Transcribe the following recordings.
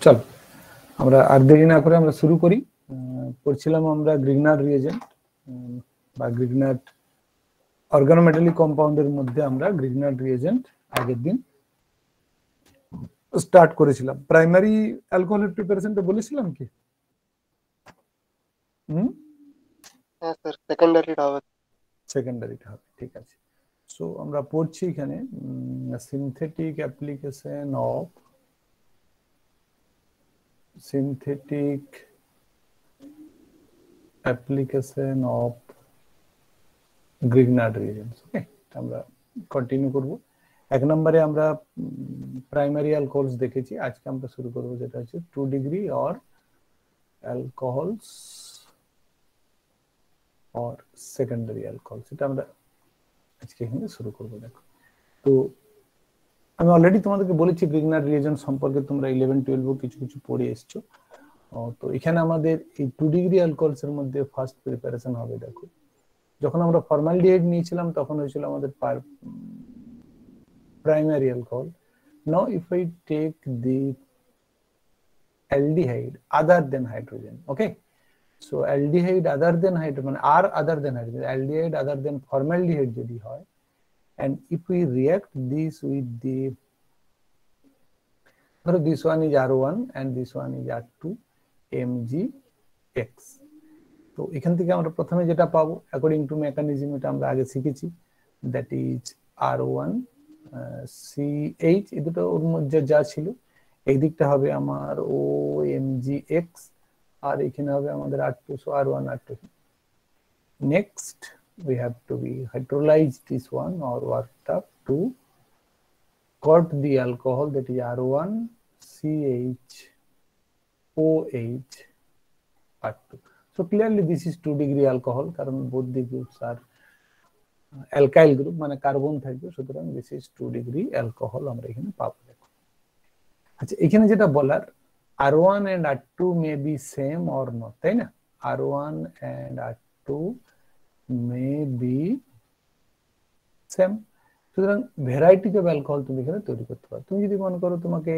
চলো আমরা আর দেরি না করে আমরা শুরু করি। পড়ছিলাম আমরা গ্রিগনার রিয়েজেন্ট বা গ্রিগনার অর্গানোমেটালিক কম্পাউন্ডের মধ্যে আমরা গ্রিগনার রিয়েজেন্ট আগের দিন স্টার্ট করেছিলাম। প্রাইমারি অ্যালকোহলের প্রিপারেশনটা বলেছিলাম কি? হ্যাঁ স্যার, সেকেন্ডারিটা হবে। সেকেন্ডারিটা হবে, ঠিক আছে। সো আমরা পড়ছি এখানে সিনথেটিক অ্যাপ্লিকেশন অফ গ্রিগনার রিয়েজেন্টস। ওকে, আমরা কন্টিনিউ করব। এক নম্বরে আমরা প্রাইমারি অ্যালকোহলস দেখেছি, আজকে আমরা শুরু করব যেটা হচ্ছে 2 degree or alcohols or secondary alcohols, এটা আমরা আজকে এখানে শুরু করব। দেখো, তো আমি অলরেডি তোমাদেরকে বলেছি গ্রিগনার রিয়েজেন্ট সম্পর্কে, তোমরা 11-12 কিছু কিছু পড়ে এসছো। তো এখানে আমাদের এই 2 ডিগ্রি অ্যালকোহলস এর মধ্যে ফার্স্ট প্রিপারেশন হবে। দেখো, যখন আমরা ফর্মালডিহাইড নিয়েছিলাম তখন হয়েছিল আমাদের primary alcohol. Now if I take the aldehyde other than hydrogen, okay, so aldehyde other than hydrogen or other than hydrogen, aldehyde other than formaldehyde যদি হয়, and if we react this with the, this one is R1 and this one is R2 MgX, তো এখান থেকে আমরা প্রথমে যেটা পাবো according to mechanism, এটা আমরা আগে শিখেছি, দ্যাট ইজ R1 CH, এই দুটো ওর মধ্যে যা ছিল, এই দিকটা হবে আমার OMgX আর এখানে হবে আমাদের R2, so R1 R2. Next we have to be hydrolyze this one or worked up to got the alcohol, that is R1 CH OH R2. So clearly this is 2 degree alcohol, কারণ both the groups are alkyl group, মানে carbon থাকবে, সুতরাং this is 2 degree alcohol আমরা এখানে পাবো। দেখো, আচ্ছা, এখানে যেটা বলার, R1 and R2 may be same or not, তাই না? R1 and R2 may be same, সুতরাং ভ্যারাইটিজ অফ অ্যালকোহল তুমি এখানে তৈরি করতে পারো। তুমি যদি মনে করো তোমাকে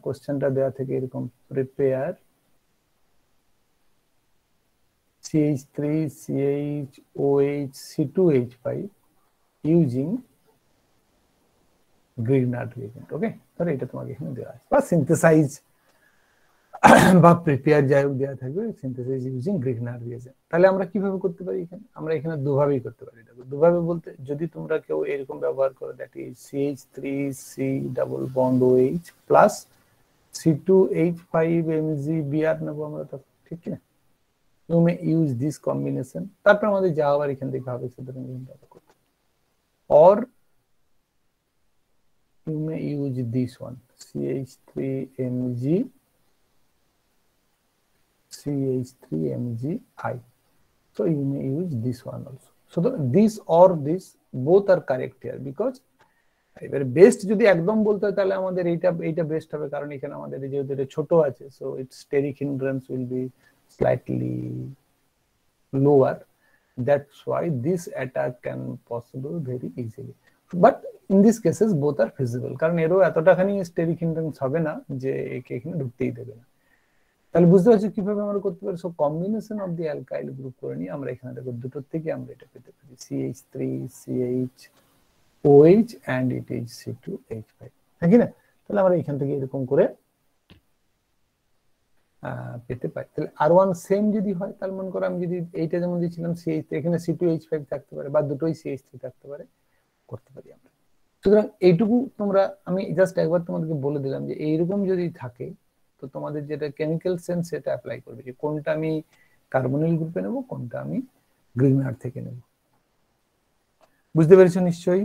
কোশ্চেনটা দেওয়া থেকে এরকম prepare CH3 CHOH C2H5 using Grignard reagent, okay, তাহলে এটা তোমাকে এখানে দেওয়া আছে, বা সিনথেসাইজ বা প্রিপেয়ার যাই হোক দেওয়া থাকবে, সিনথেসাইজ ইউজিং গ্রিগনার রিয়েজেন্ট। তাহলে আমরা কিভাবে করতে পারি এখানে? আমরা এখানে দুভাবেই করতে পারি। দেখো, দুভাবে বলতে যদি তোমরা কেউ এরকম ব্যবহার করো, that is CH3C double bond OH plus C2H5 MgBr নেবো আমরা, তখন ঠিক না? You may use this combination, তারপর আমাদের যা আবার এখান থেকে হবে সুতরাং করতে, or you may use this one CH3Mg CH3Mgi, so you may use this one also. So this or this both are correct here, because এবারে বেস্ট যদি একদম বলতে হয় তাহলে আমাদের এইটা বেস্ট হবে, কারণ এখানে আমাদের যেহেতু এটা ছোট আছে, so its steric hindrance will be slightly lower, that's why this attack can possible very easily, but in these cases both are feasible, কারণ এরও এতটাখানি স্টেরিক হিন্ড্রেন্স হবে না যে একে এখানে ঢুকতেই দেবে না। তাহলে বুঝতে পারছো কিভাবে আমরা করতে পারি? So combination of the alkyl group করে নিয়ে আমরা এখানে দেখো দুটোর থেকে আমরা এটা পেতে পারি, CH3CHOH and it is C2H5, ঠিক না? তাহলে আমরা এখান থেকে এরকম করে পেতে পারি। তাহলে R1 সেম যদি হয়, তাহলে মনে করো আমি যদি এইটা যেমন দিয়েছিলাম CH, এখানে C2H5 থাকতে পারে বা দুটোই CH3 থাকতে পারে, করতে পারি আমরা। সুতরাং এইটুকু তোমরা, আমি জাস্ট একবার তোমাদেরকে বলে দিলাম যে এইরকম যদি থাকে, তো তোমাদের যেটা কেমিক্যাল সেন্স সেটা অ্যাপ্লাই করবে, যে কোনটা আমি কার্বনিল গ্রুপে নেব, কোনটা আমি গ্রিগনার থেকে নেব। বুঝতে পেরেছো নিশ্চয়ই?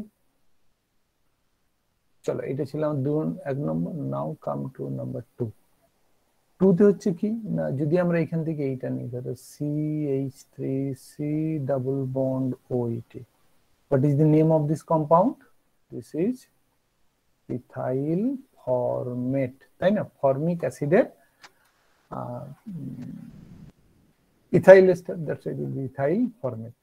চলো, এটা ছিল এক নম্বর। নাও কাম টু নাম্বার 2। 2 তে হচ্ছে কি না, যদি আমরা এখান থেকে এইটা নিই, ধরো CH3C double bond OET, what is the name of this compound? This is ethyl formate, তাই না? ফর্মিক অ্যাসিডের ethyl ester, that's why it will be ethyl formate.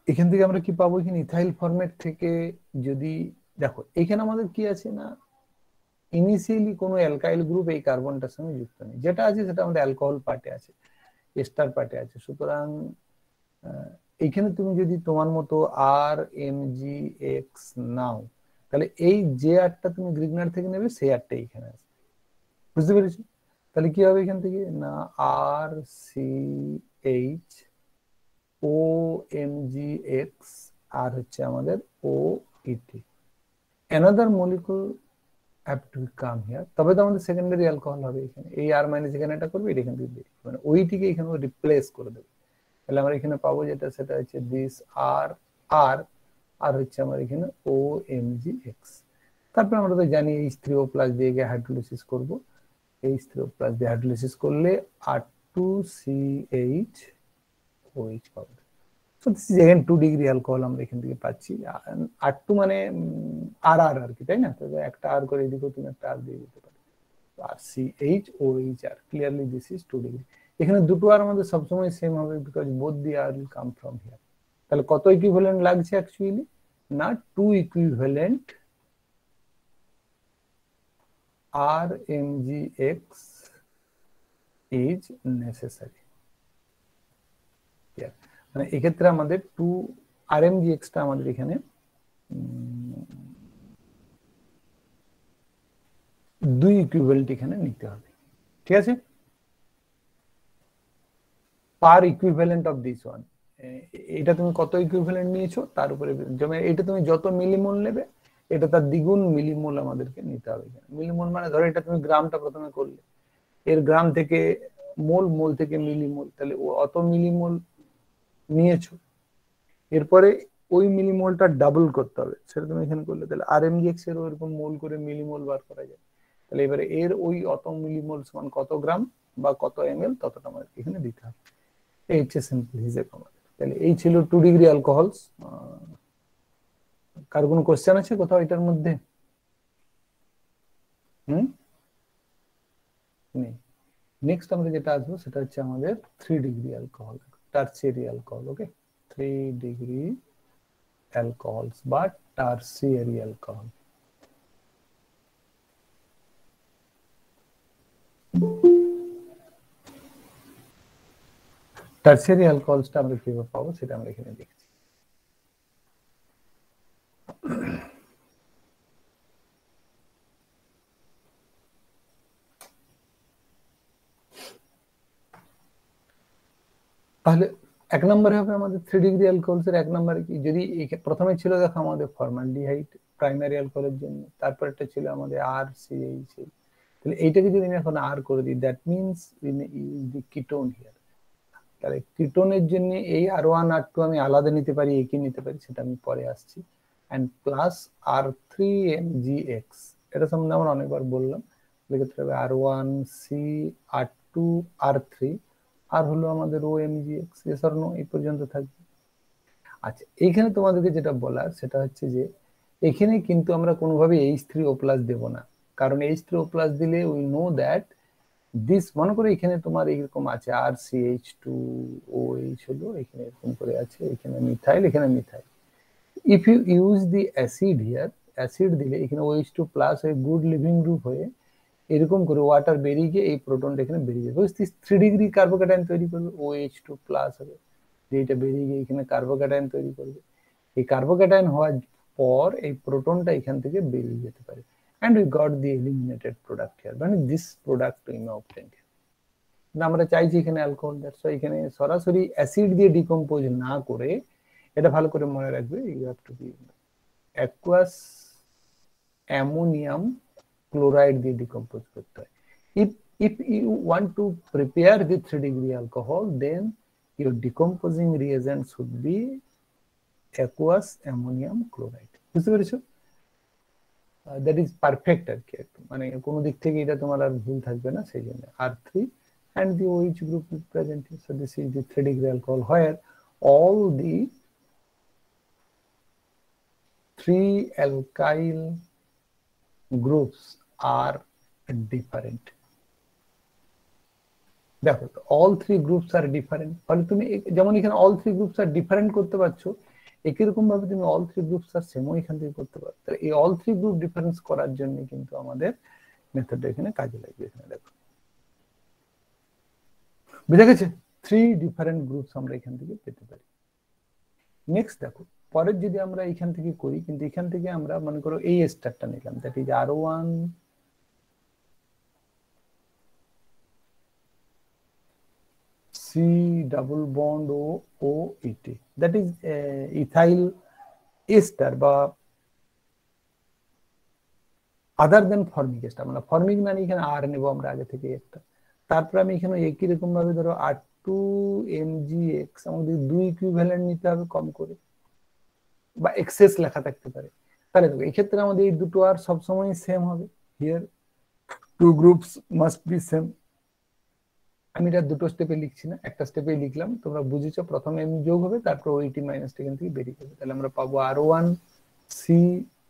এখান থেকে আমরা কি পাবো, এখানে ইথাইল ফরম্যাট থেকে যদি দেখো এখানে আমাদের কি আছে না, ইনিশিয়ালি কোনো অ্যালকাইল গ্রুপ এই কার্বনটার সঙ্গে যুক্ত নেই, যেটা আছে সেটা আমাদের অ্যালকোহল পার্টে আছে, এস্টার পার্টে আছে। সুতরাং এইখানে তুমি যদি তোমার মতো RMgX নাও, তাহলে এই যে আরটা তুমি গ্রিগনার থেকে নেবে সেই আরটা এখানে আছে, বুঝতে পেরেছো? তাহলে কি হবে এখান থেকে না, RCH OMgX আর হচ্ছে আমাদের OET, another molecule have to come here, তবে তো আমাদের সেকেন্ডারি অ্যালকোহল হবে এখানে, এই আর মাইনাস এখানে এটা করবে, এটা এখান থেকে বেরিয়ে মানে ওইটিকে এখানে রিপ্লেস করে দেবে। তাহলে আমরা এখানে পাবো যেটা সেটা হচ্ছে দিস আর আর আর হচ্ছে আমার এখানে OMgX। তারপর আমরা তো জানি H3O প্লাস দিয়ে হাইড্রোলিসিস করব, H3O প্লাস দিয়ে হাইড্রোলিসিস করলে R2CH পাবো। So this is again 2 degree alcohol আমরা এখান থেকে পাচ্ছি। R2 মানে আর আর আর কি, তাই না? তবে একটা আর করে এদিকেও তুমি একটা আর দিয়ে দিতে পারো, RCHOH, clearly this is 2 degree. এখানে দুটো আর আমাদের সবসময় সেম হবে because both the R will come from here. তাহলে কত ইকুইভ্যালেন্ট লাগছে অ্যাকচুয়ালি না, 2 ইকুইভ্যালেন্ট RMgX ইজ নেসেসারি। মানে এক্ষেত্রে আমাদের 2 RMgX টা আমাদের এখানে 2 ইকুইভ্যালেন্ট এখানে নিতে হবে, ঠিক আছে? পার ইকুইভ্যালেন্ট অফ দিস ওয়ান, এটা তুমি কত ইকুইভ্যালেন্ট নিয়েছো তার উপরে, যেমন এটা তুমি যত মিলিমোল নেবে এটা তার দ্বিগুণ মিলিমোল আমাদেরকে নিতে হবে। মিলিমোল মানে ধরো এটা তুমি গ্রামটা প্রথমে করলে, এর গ্রাম থেকে মোল, মোল থেকে মিলিমোল, তাহলে অত মিলিমোল নিয়েছো, এরপরে ওই মিলিমোলটা ডাবল করতে হবে, সেটা তুমি এখানে করলে তাহলে RMgX এর ওরকম মোল করে মিলিমোল বার করা যায়। তাহলে এবারে এর ওই অত মিলিমোল সমান কত গ্রাম বা কত ml ততটা আমাদের এখানে দিতে হবে, এই হচ্ছে সিম্পল হিসেব আমাদের। তাহলে এই ছিল 2 ডিগ্রি অ্যালকোহলস। কার কোনো কোশ্চেন আছে কোথাও এটার মধ্যে? নেই। নেক্সট আমরা যেটা আসবো সেটা হচ্ছে আমাদের 3 ডিগ্রি অ্যালকোহল, টারসিয়ারি অ্যালকোহল। ওকে, 3 ডিগ্রি অ্যালকোহলস বা টারসিয়ারি অ্যালকোহল। টারসিয়ারি অ্যালকোহলসটা আমরা কিভাবে পাবো সেটা আমরা এখানে দেখছি। তাহলে এক নম্বরে হবে আমাদের 3 ডিগ্রি অ্যালকোহলস এর এক নম্বরে কি, যদি প্রথমে ছিল দেখো আমাদের ফর্মালডিহাইড প্রাইমারি অ্যালকোহলের জন্য, তারপরটা ছিল আমাদের RCH, তাহলে এইটাকে যদি আমি এখন আর করে দিই that means we may use the ketone here. তাহলে কিটোনের জন্য এই R1 R2 আমি আলাদা নিতে পারি, একই নিতে পারি, সেটা আমি পরে আসছি। এন্ড প্লাস R3MgX, এটা সম্বন্ধে আমরা অনেকবার বললাম, এক্ষেত্রে হবে R1C R2 R3, আর হলো আমাদের OMgX, yes or no এই পর্যন্ত থাকবে। আচ্ছা, এইখানে তোমাদেরকে যেটা বলার সেটা হচ্ছে যে এখানে কিন্তু আমরা কোনোভাবে H3O+ দেব না, কারণ H3O+ দিলে উই নো দ্যাট দিস, মনে করো এখানে তোমার এরকম আছে RCH2OH হলো, এখানে এরকম করে আছে, এখানে মিথাইল, এখানে methyl. If you use the acid here, acid দিলে এখানে OH2+ হয়ে গুড লিভিং গ্রুপ হয়ে এরকম করে ওয়াটার বেরিয়ে গিয়ে এই প্রোটনটা এখানে বেরিয়ে যাবে, 3 ডিগ্রি কার্বোক্যাটায়ন তৈরি করবে, OH2+ হবে, যেটা বেরিয়ে গিয়ে এখানে কার্বোক্যাটায়ন তৈরি করবে। এই কার্বোক্যাটায়ন হওয়ার পর এই প্রোটনটা এখান থেকে বেরিয়ে যেতে পারে, and we got the eliminated product here, মানে this product we may obtain here। আমরা চাইছি এখানে অ্যালকোহল, দ্যাটস ওয়াই এখানে সরাসরি অ্যাসিড দিয়ে ডিকম্পোজ না করে, এটা ভালো করে মনে রাখবে, you have to be aqueous ammonium chloride দিয়ে ডিকম্পোজ করতে হয়। if you want to prepare the 3 degree alcohol, then your decomposing reagent should be aqueous ammonium chloride, বুঝতে পেরেছো? দ্যাট ইজ পারফেক্ট আর কি, মানে কোনো দিক থেকে এটা তোমার আর ভুল থাকবে না, সেই জন্য R3 and the OH group is present here. So this is the 3 degree alcohol where all the 3 alkyl groups are different. দেখো all 3 groups are different, ফলে তুমি যেমন এখানে all 3 groups are different করতে পারছো, একই রকম ভাবে তুমি অল থ্রি গ্রুপস আর সেমও এখান থেকে করতে পারো। তাহলে এই অল থ্রি গ্রুপ ডিফারেন্স করার জন্য কিন্তু আমাদের মেথডটা এখানে কাজে লাগবে। এখানে দেখো, বুঝা গেছে? 3 ডিফারেন্ট গ্রুপস আমরা এখান থেকে পেতে পারি। নেক্সট দেখো, পরের যদি আমরা এখান থেকে করি, কিন্তু এখান থেকে আমরা মনে করো এই স্টারটা নিলাম, that is R1 C double bond O OET, that is ethyl ester বা আদার দেন ফর্মিক এস্টার, মানে ফর্মিক মানে এখানে আর নেব আমরা আগে থেকে একটা, তারপর আমি এখানে একই রকম ভাবে ধরো R2MgX আমাদের 2 ইকুইভ্যালেন্ট নিতে হবে কম করে, বা এক্সেস লেখা থাকতে পারে। তাহলে দেখো এই ক্ষেত্রে আমাদের এই দুটো আর সবসময় সেম হবে, here two groups must be same. আমি এটা দুটো স্টেপে লিখছি না, একটা স্টেপে লিখলাম, তোমরা বুঝেছো। প্রথমে এম যোগ হবে, তারপর ওইটি মাইনাস এখান থেকে বেরিয়ে যাবে। তাহলে আমরা পাবো R1 C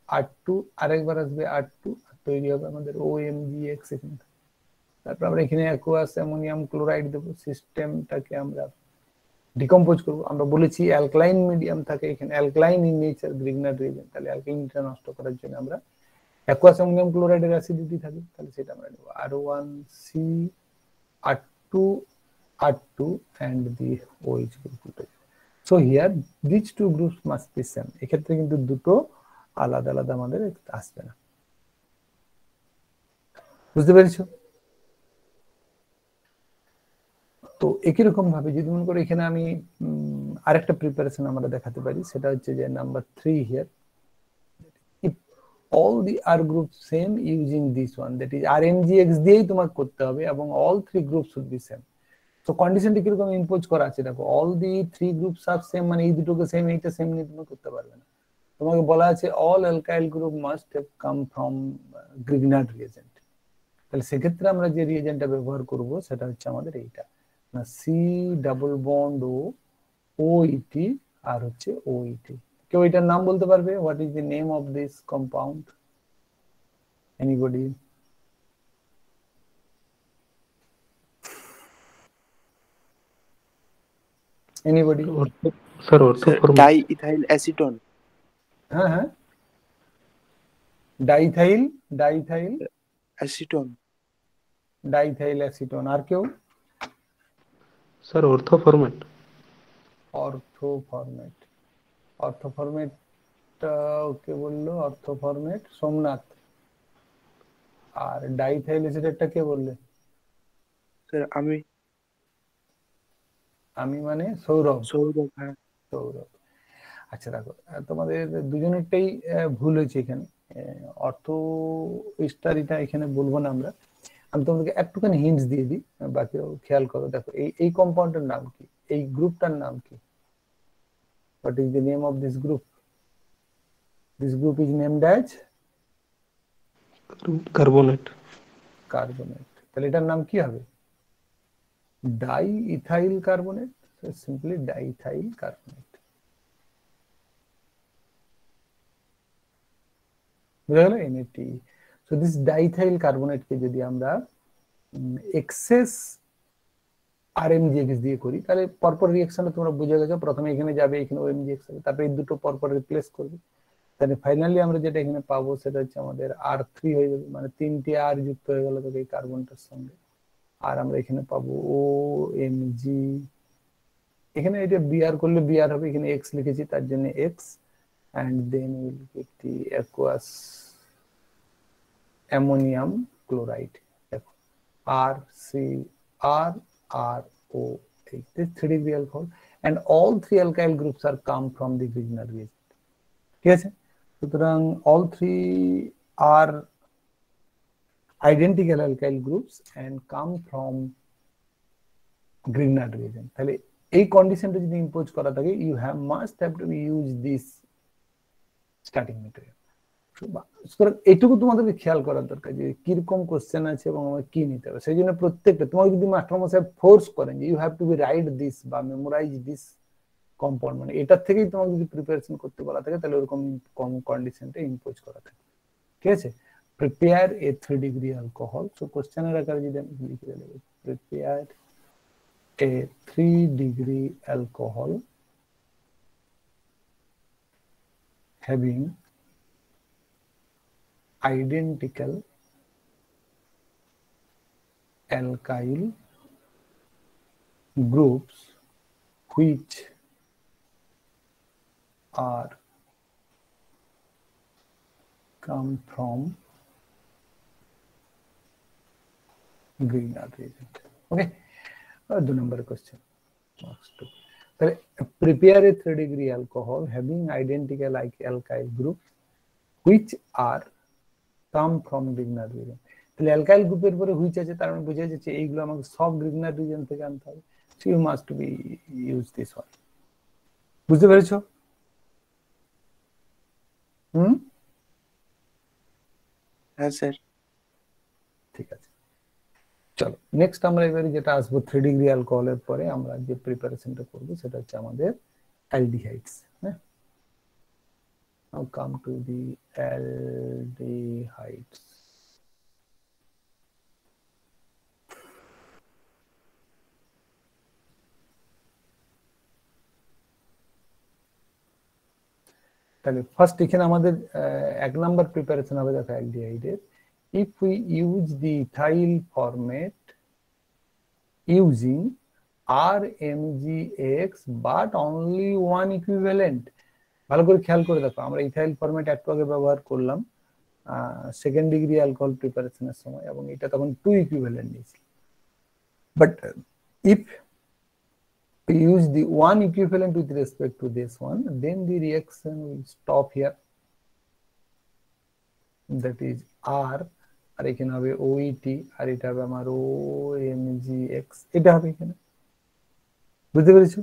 R2, আরেকবার আসবে R2, আর তৈরি হবে আমাদের OMgX এখানে। তারপর আমরা এখানে অ্যাকুয়াস অ্যামোনিয়াম ক্লোরাইড দেবো, সিস্টেমটাকে আমরা ডিকম্পোজ করবো। আমরা বলেছি অ্যালকালাইন মিডিয়াম থাকে এখানে, alkaline in nature Grignard reagent, তাহলে অ্যালকালাইনটা নষ্ট করার জন্য আমরা অ্যাকুয়াস অ্যামোনিয়াম ক্লোরাইডের অ্যাসিডিটি থাকে, তাহলে সেটা আমরা নেব R1 C R2 R2 and the OH group. So here these two groups must be same. এক্ষেত্রে কিন্তু দুটো আলাদা আলাদা আমাদের আসবে না, বুঝতে পেরেছো? তো একই রকম ভাবে যদি মনে করো এখানে আমি আরেকটা প্রিপারেশন আমরা দেখাতে পারি, সেটা হচ্ছে যে number 3 here, if all the R groups same using this one, that is RMgX দিয়েই তোমাকে করতে হবে এবং all three groups should be same. তো কন্ডিশনটা কিরকম ইম্পোজ করা আছে দেখো, all the three groups are same, মানে এই দুটোকে সেম এইটা সেম নিয়ে তুমি করতে পারবে না। তোমাকে বলা আছে all alkyl group must have come from Grignard reagent. তাহলে সেক্ষেত্রে আমরা যে রিয়েজেন্টটা ব্যবহার করব সেটা হচ্ছে আমাদের এইটা, না সি ডাবল বন্ড ও ওইটি আর হচ্ছে ওইটি। কেউ এটার নাম বলতে পারবে? What is the name of this compound? Anybody? Anybody? Sir orthoform diethyl acetone. হ্যাঁ হ্যাঁ, diethyl diethyl acetone. Diethyl acetone. আর কেউ? স্যার অর্থোফর্মেট। অর্থোফর্মেট, অর্থোফর্মেট ওকে বললো, অর্থোফর্মেট সোমনাথ। আর ডাইথাইল অ্যাসিটেটটা কে বললে? স্যার আমি। আমি মানে সৌরভ। সৌরভ, হ্যাঁ সৌরভ। আচ্ছা দেখো, তোমাদের দুজনেরটাই ভুল হয়েছে এখানে। অর্থ স্টারিটা এখানে বলবো না আমরা, আমি তোমাদেরকে একটুখানি হিন্টস দিয়ে দিই, বাকিও খেয়াল করো। দেখো এই কম্পাউন্ডের নাম কি, এই গ্রুপটার নাম কি? What is the name of this group? This group is named as carbonate. Carbonate. তাহলে এটার নাম কি হবে? Diethyl carbonate, simply diethyl carbonate. বুঝা গেল? NaT। সো দিস ডাইইথাইল কার্বনেটকে যদি আমরা এক্সেস RMgX দিয়ে করি, তাহলে পরপর রিঅ্যাকশনটা তোমরা বুঝে গেছো। প্রথমে এখানে যাবে, এখানে OMgX হবে, তারপরে এই দুটো পরপর রিপ্লেস করবে, তাহলে ফাইনালি আমরা যেটা এখানে পাবো সেটা হচ্ছে আমাদের R3 হয়ে যাবে, মানে 3টে R যুক্ত হয়ে গেল এই কার্বনটার সঙ্গে। আর আমরা এখানে পাবো OMg, এখানে এটা Br করলে Br হবে, এখানে X লিখেছি তার জন্য X, and then we will get the aqueous ammonium chloride. দেখো RCrRO, this 3 degree alcohol, and all 3 alkyl groups are come from the Grignard reagent. ঠিক আছে? সুতরাং all 3 are identical alkyl groups and come from Grignard reagent. তাহলে এই কন্ডিশনটা যদি impose করা থাকে, you have must have to use this starting material. এইটুকু তোমাদেরকে খেয়াল করার দরকার যে কিরকম কোশ্চেন আছে এবং আমার কি নিতে হবে। সেই জন্য প্রত্যেকটা তোমাকে যদি মাস্টারমশাই ফোর্স করেন যে you have to be write this বা মেমোরাইজ দিস কম্পাউন্ড, মানে এটার থেকেই তোমাকে যদি প্রিপারেশন করতে বলা থাকে, তাহলে ওরকম কম কন্ডিশনটা ইম্পোজ করা থাকে। ঠিক আছে? Prepare a 3 degree alcohol. So কোশ্চেনের আকারে যদি আমি লিখে দেব, prepare a 3 degree alcohol having identical alkyl groups which are come from Grignard reagent. Okay, 2 number question. Prepare a 3 degree alcohol having identical alkyl groups which are come from Grignard reagent. তাহলে alkyl গ্রুপের পরে which আছে, তার মানে বোঝা যাচ্ছে এইগুলো আমাকে সব গ্রিগনার রিজিয়ন থেকে আনতে হবে। So you must be use this one. বুঝতে পেরেছো? হ্যাঁ স্যার। ঠিক আছে, চলো নেক্সট আমরা এবারে যেটা আসবো 3 ডিগ্রি অ্যালকোহলের পরে আমরা যে প্রিপারেশনটা করব সেটা হচ্ছে আমাদের অ্যালডিহাইডস। হ্যাঁ, নাও কাম টু দি অ্যালডিহাইডস। তাহলে ফার্স্ট এখানে আমাদের 1 নাম্বার প্রিপারেশন হবে দেখো অ্যালডিহাইডের। if we use the ethyl format using RMGX but only one equivalent, ভালো করে খেয়াল করে দেখো আমরা ইথাইল ফরম্যাট একটু আগে ব্যবহার করলাম 2nd ডিগ্রি অ্যালকোহল প্রিপারেশনের সময় এবং এটা তখন 2 ইকুইভ্যালেন্ট নিয়েছি। But if we use the one equivalent with respect to this one, then the reaction will stop here, that is R, আর এখানে হবে OET, আর এটা হবে আমার OMGX, এটা হবে এখানে। বুঝতে পেরেছো?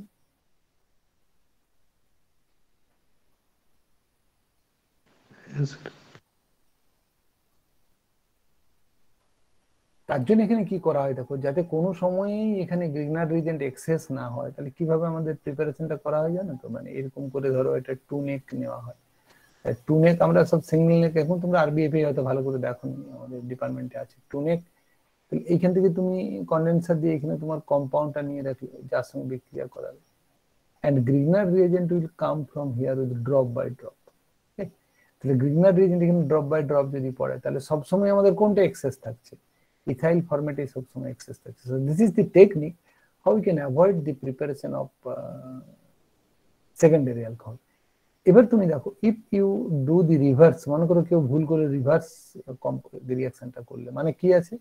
তার জন্য এখানে কি করা হয় দেখো, যাতে কোনো সময়ই এখানে গ্রিগনার রিজেন্ট এক্সেস না হয়, তাহলে কিভাবে আমাদের প্রিপারেশনটা করা হয় জানো তো? মানে এরকম করে ধরো এটা 2 নেক নেওয়া হয়। 2 নেক আমরা সব সিঙ্গেল নেক, এখন তোমরা আরবিএফএ হয়তো ভালো করে দেখোনি, আমাদের ডিপার্টমেন্টে আছে 2 নেক। এইখান থেকে তুমি কন্ডেন্সার দিয়ে এখানে তোমার কম্পাউন্ডটা নিয়ে রাখলে যার সঙ্গে বিক্রিয়া করাবে, and Grignard reagent will come from here with drop by drop। তাহলে Grignard reagent এখানে ড্রপ বাই ড্রপ যদি পড়ে তাহলে সব সময় আমাদের কোনটা এক্সেস থাকছে? ইথাইল ফরম্যাটে সব সময় এক্সেস থাকছে। So this is the technique how we can avoid the preparation of secondary alcohol. এবার তুমি দেখো if you do the reverse, মনে করো কেউ ভুল করে রিভার্স রিঅ্যাকশনটা করলে, মানে কি আছে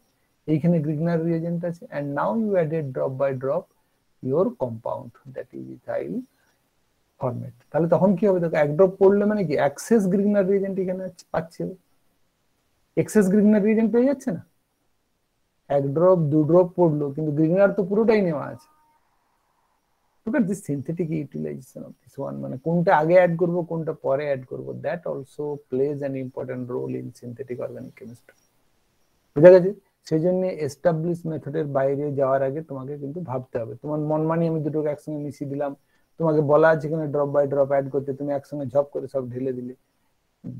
এইখানে Grignard reagent আছে and now you added drop by drop your compound that is ethyl format, তাহলে তখন কি হবে দেখো, এক ড্রপ পড়লে মানে কি এক্সেস Grignard reagent এখানে পাচ্ছে, এক্সেস Grignard reagent পেয়ে যাচ্ছে না। 1 ড্রপ 2 ড্রপ পড়লো কিন্তু Grignard তো পুরোটাই নেওয়া আছে। look at this synthetic utilization of this one, মানে কোনটা আগে অ্যাড করব কোনটা পরে অ্যাড করব, that also plays an important role in synthetic organic chemistry। বুঝা গেছে? সেই জন্য এস্টাবলিশ মেথডের বাইরে যাওয়ার আগে তোমাকে কিন্তু ভাবতে হবে। তোমার মনমানি আমি দুটোকে একসঙ্গে মিশিয়ে দিলাম, তোমাকে বলা আছে এখানে ড্রপ বাই ড্রপ অ্যাড করতে, তুমি একসঙ্গে ঝপ করে সব ঢেলে দিলে,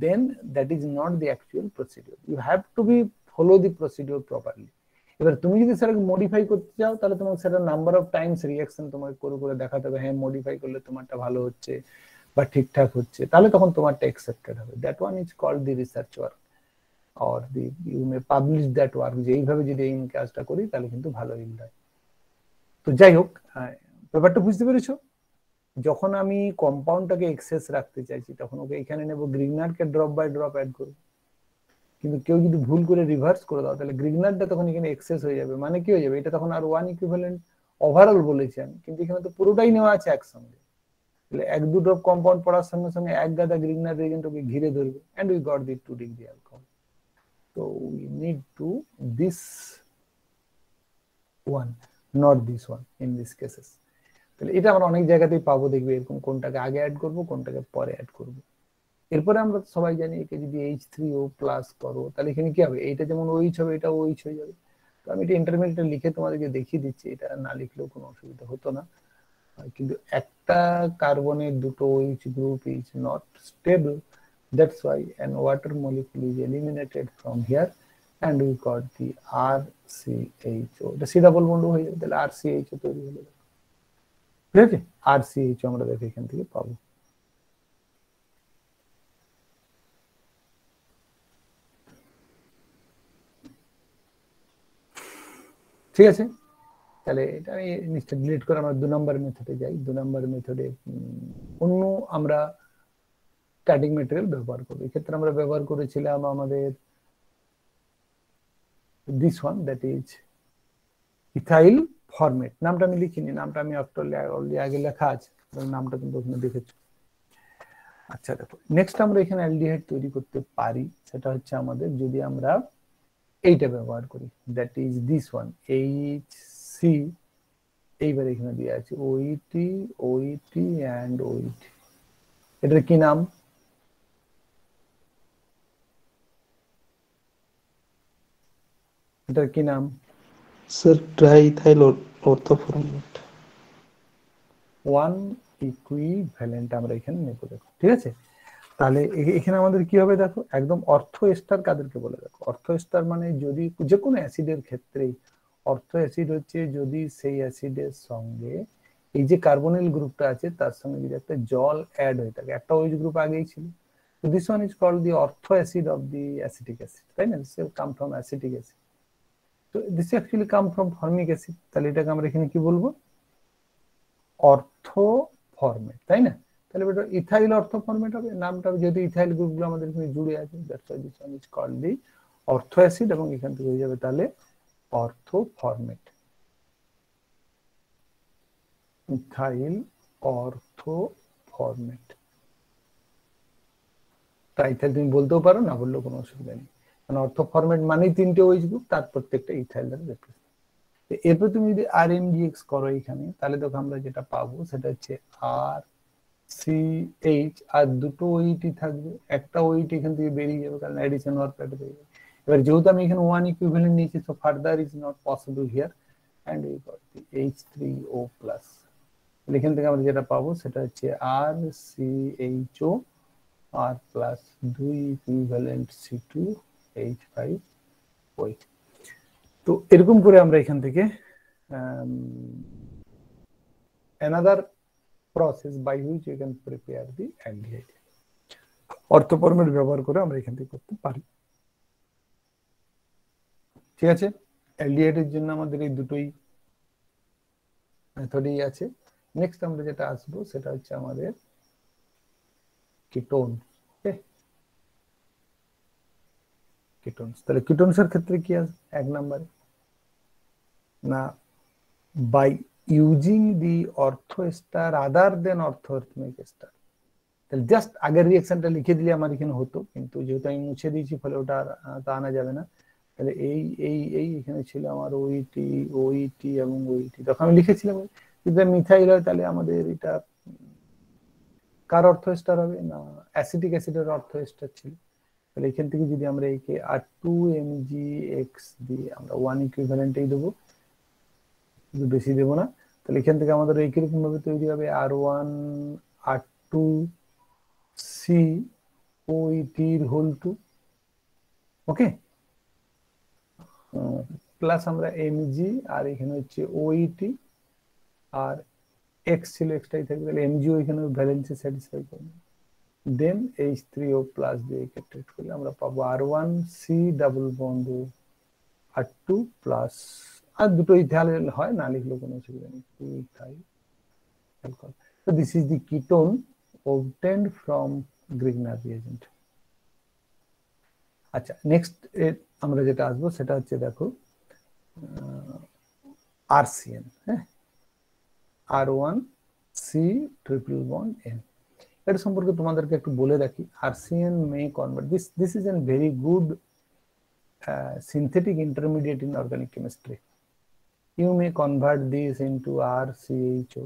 then that is not the actual procedure. You have to be follow the procedure properly। এবার তুমি যদি সেটাকে মডিফাই করতে চাও তাহলে তোমাকে সেটা নাম্বার অফ টাইমস রিঅ্যাকশন তোমাকে করে করে দেখাতে হবে, হ্যাঁ মডিফাই করলে তোমারটা ভালো হচ্ছে বা ঠিকঠাক হচ্ছে, তাহলে তখন তোমারটা অ্যাকসেপ্টেড হবে। That one is called the research work or you may publish that work। যে এইভাবে যদি এই কাজটা করি তাহলে কিন্তু ভালো রিল্ড হয়। তো যাই হোক, ব্যাপারটা বুঝতে পেরেছো? যখন আমি কম্পাউন্ডটাকে এক্সেস রাখতে চাইছি তখন ওকে এখানে নেব, গ্রিগনারকে ড্রপ বাই ড্রপ অ্যাড করব, কিন্তু কেউ যদি ভুল করে রিভার্স করে দাও তাহলে গ্রিগনারটা তখন এখানে এক্সেস হয়ে যাবে, মানে কি হয়ে যাবে, এটা তখন আর 1 ইকুইভ্যালেন্ট ওভারঅল বলেছি আমি, কিন্তু এখানে তো পুরোটাই নেওয়া আছে একসঙ্গে। তাহলে 1-2 ড্রপ কম্পাউন্ড পড়ার সঙ্গে সঙ্গে এক গাদা Grignard reagent ওকে ঘিরে ধরবে, and we got the 2 degree alcohol। So we need to this one, not this one in these cases। তাহলে এটা আমরা অনেক জায়গাতেই পাবো, দেখবে এরকম কোনটাকে আগে অ্যাড করব কোনটাকে পরে অ্যাড করব। এরপরে আমরা সবাই জানি একে যদি H3O প্লাস করো তাহলে এখানে কি হবে, এইটা যেমন OH হবে এটা OH হয়ে যাবে। তো আমি এটা ইন্টারমিডিয়েটে লিখে তোমাদেরকে দেখিয়ে দিচ্ছি, এটা না লিখলেও কোনো অসুবিধা হতো না। কিন্তু একটা কার্বনের দুটো OH group is not stable, that's why an water molecule is eliminated from here and we got the RCHO। এটা সি ডাবল বন্ড হয়ে যাবে, তাহলে RCHO তৈরি হলো। ঠিক আছে, RCHO আমরা দেখো এখান থেকে পাবো। ঠিক আছে, তাহলে এটা আমি জিনিসটা ডিলিট করে আমরা 2 নম্বর মেথডে যাই। 2 নম্বর মেথডে অন্য আমরা স্ট্যাটিক ম্যাটেরিয়াল ব্যবহার করব। এক্ষেত্রে আমরা ব্যবহার করেছিলাম আমাদের this one, that is ethyl format. নামটা আমি লিখিনি, নামটা আমি অলরেডি আগে লেখা আছে, নামটা কিন্তু ওখানে দেখেছো। আচ্ছা দেখো, নেক্সট আমরা এখানে অ্যালডিহাইড তৈরি করতে পারি, সেটা হচ্ছে আমাদের যদি আমরা এইটা ব্যবহার করি, that is this one HC। এইবার এখানে দিয়ে আছে ওইটি ওইটি অ্যান্ড ওইটি। এটার কি নাম? এটার কি নাম? Sir triethyl ortho formate. One equivalent আমরা এখানে নেব, দেখো ঠিক আছে। তাহলে এখানে আমাদের কি হবে দেখো, একদম অর্থ এস্টার কাদেরকে বলে দেখো। অর্থ এস্টার মানে যদি যে কোনো অ্যাসিডের ক্ষেত্রেই অর্থ অ্যাসিড হচ্ছে যদি সেই অ্যাসিডের সঙ্গে এই যে কার্বনিল গ্রুপটা আছে তার সঙ্গে যদি একটা জল অ্যাড হয়ে থাকে। একটা ওইচ গ্রুপ আগেই ছিল, তো this one is called the ortho acid of the acetic acid, তাই না? This come from acetic acid, তো this actually come from formic acid. তাহলে এটাকে আমরা এখানে কি বলবো? অর্থো ফরমেট, তাই না? তাহলে এটা ইথাইল অর্থো ফরমেট হবে নামটা, যেহেতু ইথাইল গ্রুপগুলো আমাদের এখানে জুড়ে আছে, that's why this one is called the ortho acid, এবং এখান থেকে হয়ে যাবে তাহলে ortho formate, ethyl ortho formate. Triethyl তুমি বলতেও পারো, না বললেও কোনো অসুবিধা নেই, কারণ অর্থো ফরমেট মানেই 3টে ওইচ গ্রুপ, তার প্রত্যেকটা ইথাইল দ্বারা রিপ্রেজেন্ট। এরপর তুমি যদি RMDX করো এখানে, তাহলে দেখো আমরা যেটা পাবো সেটা হচ্ছে RCH, আর দুটো ওইটি থাকবে, একটা ওইটি এখান থেকে বেরিয়ে যাবে কারণ অ্যাডিশন হওয়ার পরে বেরিয়ে যাবে। এবার যেহেতু আমি এখানে ওয়ান ইকুইভ্যালেন্ট নিয়েছি, so further is not possible here, and we got the H3O+। এখান থেকে আমরা যেটা পাবো সেটা হচ্ছে RCHO R plus 2 equivalent C2H5OH। তো এরকম করে আমরা এখান থেকে another process by which you can prepare the aldehyde, অর্থো format ব্যবহার করে আমরা এখান থেকে করতে পারি। ঠিক আছে, অ্যালডিহাইডের জন্য আমাদের এই দুটোই মেথডই আছে। নেক্সট আমরা যেটা আসবো সেটা হচ্ছে আমাদের কিটোন। ওকে, কিটোনস। তাহলে কিটোনসের ক্ষেত্রে কি আছে? 1 নম্বরে না, by using the ortho ester other than orthorhythmic ester। তাহলে জাস্ট আগের রিঅ্যাকশনটা লিখে দিলে আমার এখানে হতো, কিন্তু যেহেতু আমি মুছে দিয়েছি ফলে ওটা আর তা আনা যাবে না। তাহলে এই এখানে ছিল আমার ওইটি ওইটি এবং ওইটি, তখন আমি লিখেছিলাম যদি মিথাইল হয় তাহলে আমাদের এটা কার অর্থো এস্টার হবে? না, অ্যাসিটিক অ্যাসিডের অর্থো এস্টার ছিল। তাহলে এখান থেকে যদি আমরা একে R2MgX দিয়ে আমরা 1 ইকুইভ্যালেন্টেই দেবো, বেশি দেবো না। তাহলে এখান থেকে আমাদের এই কিরকম ভাবে তৈরি হবে R1 R2COET হোল 2। ওকে, প্লাস আমরা Mg আর এখানে হচ্ছে OET আর X ছিল, এক্সটাই থাকবে, তাহলে MgO এখানে ভ্যালেন্সি স্যাটিসফাই করবে। দেন H3O প্লাস দিয়ে ট্রিট করলে আমরা পাবো R1C double bond R2 plus, আর দুটো ইথাইল হয়, না লিখলেও কোনো অসুবিধা নেই, ethyl alcohol. So this is the ketone obtained from Grignard reagent। আচ্ছা, নেক্সট আমরা যেটা আসবো সেটা হচ্ছে দেখো RCN, হ্যাঁ, R1C ট্রিপল বন্ড N। এটা সম্পর্কে তোমাদেরকে একটু বলে রাখি। RCN may convert this is a very good synthetic intermediate in organic chemistry. You may convert this into RCHO,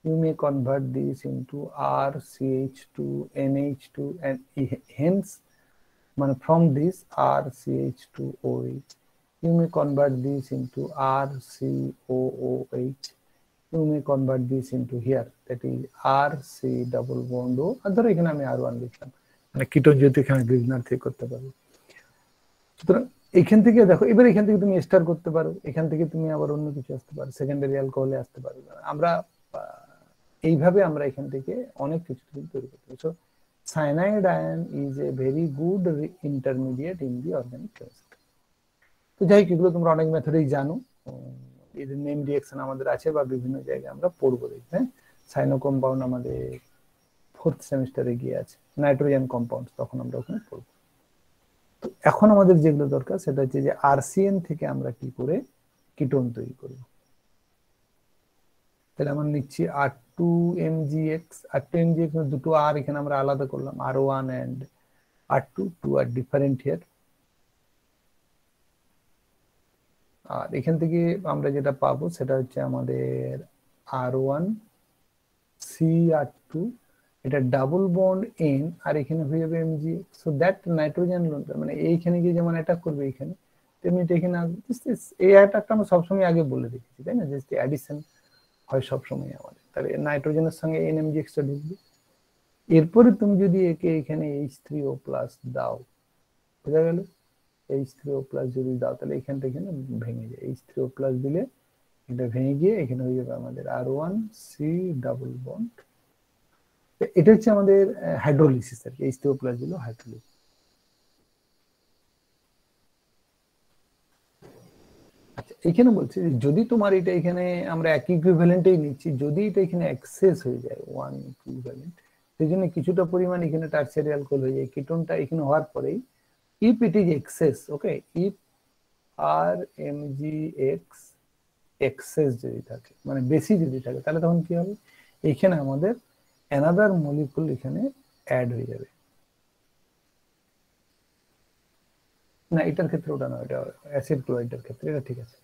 you may convert this into RCH2 NH2, and hence from this RCH2OH, you may convert this into RCOOH, you may convert this into here, that is RC double bond O, আর ধরো এখানে আমি R1 লিখলাম, মানে ketone যেহেতু এখানে Grignard থেকে করতে পারবো। সুতরাং এখান থেকে দেখো, এবার এখান থেকে তুমি এস্টার করতে পারো, এখান থেকে তুমি আবার অন্য কিছু আসতে পারো, সেকেন্ডারি অ্যালকোহলে আসতে পারো। আমরা এইভাবে আমরা এখান থেকে অনেক কিছু তৈরি করতে পারি। So cyanide ion is a very good intermediate in the organic chemistry. তো যাই হোক, এগুলো তোমরা অনেক মেথডেই জানো, এর নেম রিঅ্যাকশন আমাদের আছে বা বিভিন্ন জায়গায় আমরা পড়বো দেখি। হ্যাঁ, সাইনো কম্পাউন্ড আমাদের 4th সেমিস্টারে গিয়ে আছে, নাইট্রোজেন কম্পাউন্ড, তখন আমরা ওখানে পড়বো। তো এখন আমাদের যেগুলো দরকার সেটা হচ্ছে যে আরসিএন থেকে আমরা কি করে কিটোন তৈরি করব। তাহলে আমরা নিচ্ছি R2MgX, R2MgX দুটো আর এখানে আমরা আলাদা করলাম, R1 and R2, two are different here। আর এখান থেকে আমরা যেটা পাবো সেটা হচ্ছে আমাদের R1 CR2, এটা ডাবল বন্ড N, আর এখানে হয়ে যাবে MgX। সো দ্যাট নাইট্রোজেন মানে এইখানে গিয়ে যেমন অ্যাটাক করবে এখানে, তেমনি এখানে এই অ্যাটাকটা আমরা সবসময় আগে বলে রেখেছি, তাই না, যে অ্যাডিশন হয় সবসময় আমাদের। তাহলে নাইট্রোজেনের সঙ্গে NMgX টা ঢুকবে। এরপরে তুমি যদি একে এখানে H3O+ দাও, বোঝা গেল, H3O+ যদি দাও তাহলে এখানটা এখানে ভেঙে যায়, H3O+ দিলে এটা ভেঙে গিয়ে এখানে হয়ে যাবে আমাদের R1C ডাবল বন্ড। এটা হচ্ছে আমাদের হাইড্রোলিসিস আর কি, H3O+ দিল হাইড্রোলিসিস। আচ্ছা, এখানে বলছে যদি তোমার এটা এখানে আমরা এক ইকুইভ্যালেন্টেই নিচ্ছি, যদি এটা এখানে এক্সেস হয়ে যায় 1 ইকুইভ্যালেন্ট, সেই জন্য কিছুটা পরিমাণ এখানে টারশিয়ারি অ্যালকোহল হয়ে যায় কিটোনটা এখানে হওয়ার পরেই। If it is excess, okay, if RMgX excess যদি থাকে, মানে বেশি যদি থাকে, তাহলে তখন কি হবে, এখানে আমাদের অ্যানাদার মলিকুল এখানে অ্যাড হয়ে যাবে। না, এটার ক্ষেত্রে ওটা না, এটা অ্যাসিড ক্লোরাইডের ক্ষেত্রে এটা ঠিক আছে।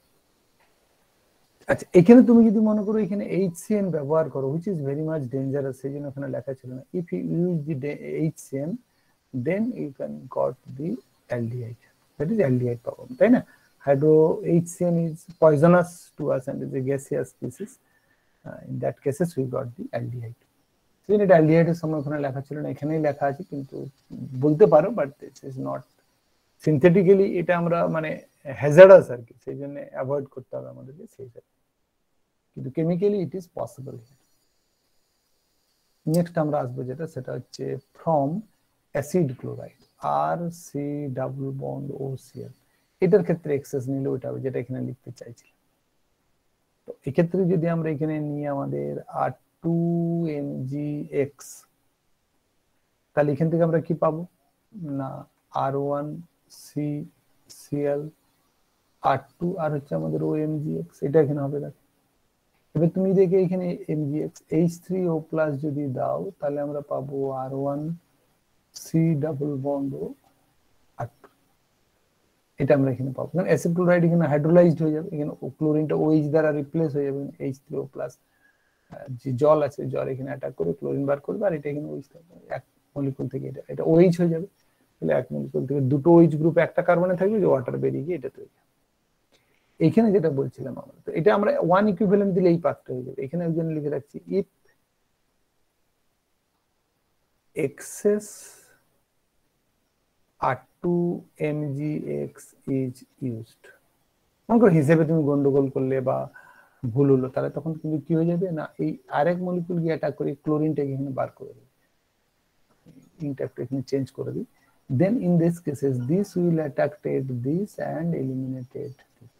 আচ্ছা, এখানে তুমি যদি মনে করো এখানে HCN ব্যবহার করো, which is very much dangerous, সেই জন্য ওখানে লেখা ছিল না, if you use the HCN then you can got the aldehyde, that is aldehyde problem, তাই না। hydro HCN is poisonous to us and is a gaseous species, in that cases we got the aldehyde। সেই এটা aldehyde-এর সময় ওখানে লেখা ছিল না, এখানেই লেখা আছে, কিন্তু বলতে পারো, but this is not synthetically, এটা আমরা মানে হ্যাজার্ডাস আর কি, সেই জন্য অ্যাভয়েড করতে হবে আমাদেরকে সেই জন্য, কিন্তু chemically it is possible. Next আমরা আসবো যেটা, সেটা হচ্ছে from acid chloride RC double bond OCl, এটার ক্ষেত্রে এক্সেস নিলে ওটা হবে যেটা এখানে লিখতে চাইছিলাম। তো এক্ষেত্রে যদি আমরা এখানে নিয়ে আমাদের R2MgX, তাহলে এখান থেকে আমরা কি পাবো না, R1CCl R2 আর হচ্ছে আমাদের OMgX, এটা এখানে হবে। দেখো এবার তুমি দেখে এখানে MgX H3O+ যদি দাও তাহলে আমরা পাবো R1C ডাবল বন্ড R2, এটা আমরা এখানে পাবো। কারণ অ্যাসিড ক্লোরাইড এখানে হাইড্রোলাইজড হয়ে যাবে, এখানে ক্লোরিনটা OH দ্বারা রিপ্লেস হয়ে যাবে, H3O+, যে জল আছে জল এখানে অ্যাটাক করে ক্লোরিন বার করবে, আর এটা এখানে OH থাকবে, এক মলিকুল থেকে এটা OH হয়ে যাবে। তাহলে এক মলিকুল থেকে দুটো OH গ্রুপ একটা কার্বনে থাকবে, যে ওয়াটার বেরিয়ে গিয়ে এটা তৈরি। এখানে যেটা বলছিলাম আমরা, তো এটা আমরা 1 ইকুইভ্যালেন্ট দিলে এই পার্টটা হয়ে যাবে। এখানে ওই জন্য লিখে রাখছি, if access R2MgX is used, মনে করো হিসেবে তুমি গন্ডগোল করলে বা ভুল হলো, তাহলে তখন কিন্তু কি হয়ে যাবে না, এই আরেক মলিকুল গিয়ে অ্যাটাক করে ক্লোরিনটাকে এখানে বার করে দেবে, ইনট্যাক্ট এখানে চেঞ্জ করে দিই। then in this cases this will attacked this and eliminated this,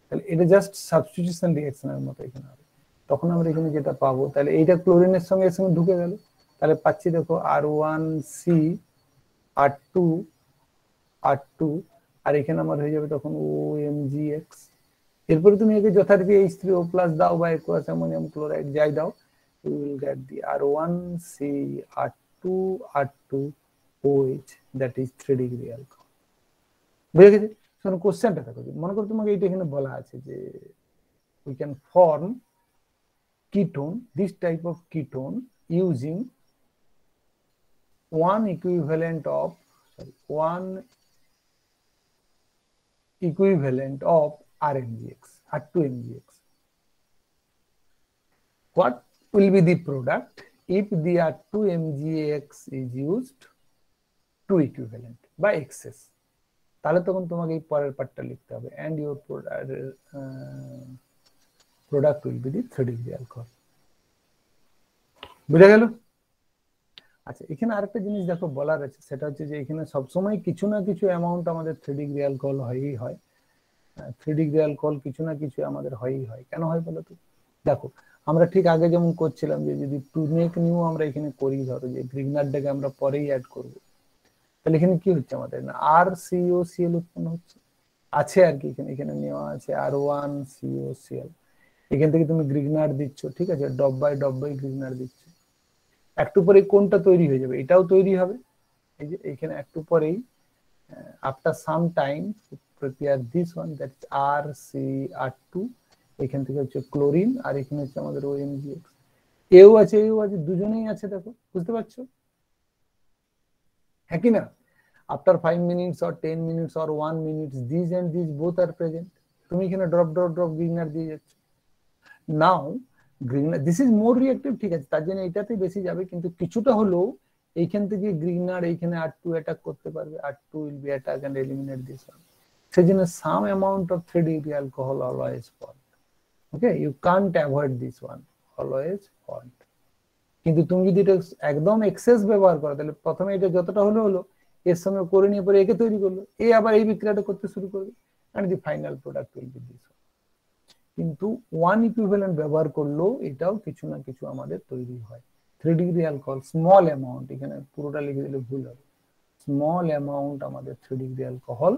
তাহলে এটা জাস্ট সাবস্টিটিউশন রিঅ্যাকশনের মতো এখানে হবে। তখন আমরা এখানে যেটা পাবো, তাহলে এইটা ক্লোরিনের সঙ্গে এর সঙ্গে ঢুকে গেল, তাহলে পাচ্ছি দেখো R1C R2 আর এখানে আমার হয়ে যাবে তখন OMgX। এরপরে তুমি একে যথারীতি H3O+ দাও বা aqueous ammonium chloride যাই দাও, you will get the R1C R2 OH, that is 3 degree alcohol। বুঝে গেছে? শোনো কোশ্চেনটা দেখো, মনে করো তোমাকে এইটা এখানে বলা আছে যে we can form ketone, this type of ketone using one equivalent of RMgX, R2MgX. What will be the product if the R2MgX is used 2 equivalent by excess? তাহলে তখন তোমাকে এই পরের পার্টটা লিখতে হবে, and your product will be the 3 degree alcohol। বুঝা গেল? আচ্ছা, এখানে আরেকটা জিনিস দেখো বলার আছে, সেটা হচ্ছে যে এখানে সবসময় কিছু না কিছু অ্যামাউন্ট আমাদের 3 ডিগ্রি অ্যালকোহল হয়ই হয়। থ্রি ডিগ্রি অ্যালকোহল কিছু না কিছু আমাদের হয়ই হয়। কেন হয় বলো তো? দেখো আমরা ঠিক আগে যেমন করছিলাম যে যদি টু মেক নিউ আমরা এখানে করি, ধরো যে গ্রিগনারটাকে আমরা পরেই অ্যাড করব, তাহলে এখানে কি হচ্ছে আমাদের না আর সিও সিএল উৎপন্ন হচ্ছে, আছে আর কি এখানে এখানে নেওয়া আছে আর ওয়ান সিও সিএল। এখান থেকে তুমি গ্রিগনার দিচ্ছ, ঠিক আছে, ডব বাই গ্রিগনার দিচ্ছ। একটু পরে কোনটা তৈরি হয়ে যাবে? এটাও তৈরি হবে। এই যে এখানে একটু পরেই after some time prepare this one, that R C R two, এখান থেকে হচ্ছে ক্লোরিন, আর এখানে হচ্ছে আমাদের ওএমজিএক্স। এও আছে এও আছে, দুজনেই আছে, দেখো বুঝতে পারছো? হ্যাঁ কি না? After 5 minutes or 10 minutes or 1 minute these and these both are present। তুমি এখানে ড্রপ গ্রিগনার দিয়ে যাচ্ছ। Now Grignard this is more reactive, ঠিক আছে, তার জন্য এটাতে বেশি যাবে, কিন্তু কিছুটা হলেও এইখান থেকে গ্রিগনার এইখানে আর টু অ্যাটাক করতে পারবে, আর two will be attack and eliminate this one. সেজন্য some amount of 3 degree alcohol always fault. Okay, you can't avoid this one, always fault. কিন্তু তুমি যদি এটা একদম এক্সেস ব্যবহার করো, তাহলে প্রথমে এটা যতটা হলো হলো, এর সঙ্গে করে নিয়ে পরে একে তৈরি করলো, এ আবার এই বিক্রিয়াটা করতে শুরু করবে, and the final product will be this. কিন্তু ওয়ান ইকুইভ্যালেন্ট ব্যবহার করলেও এটাও কিছু না কিছু আমাদের তৈরি হয়। 3 ডিগ্রি অ্যালকোহল স্মল অ্যামাউন্ট, এখানে পুরোটা লিখে দিলে ভুল হবে, স্মল অ্যামাউন্ট আমাদের 3 ডিগ্রি অ্যালকোহল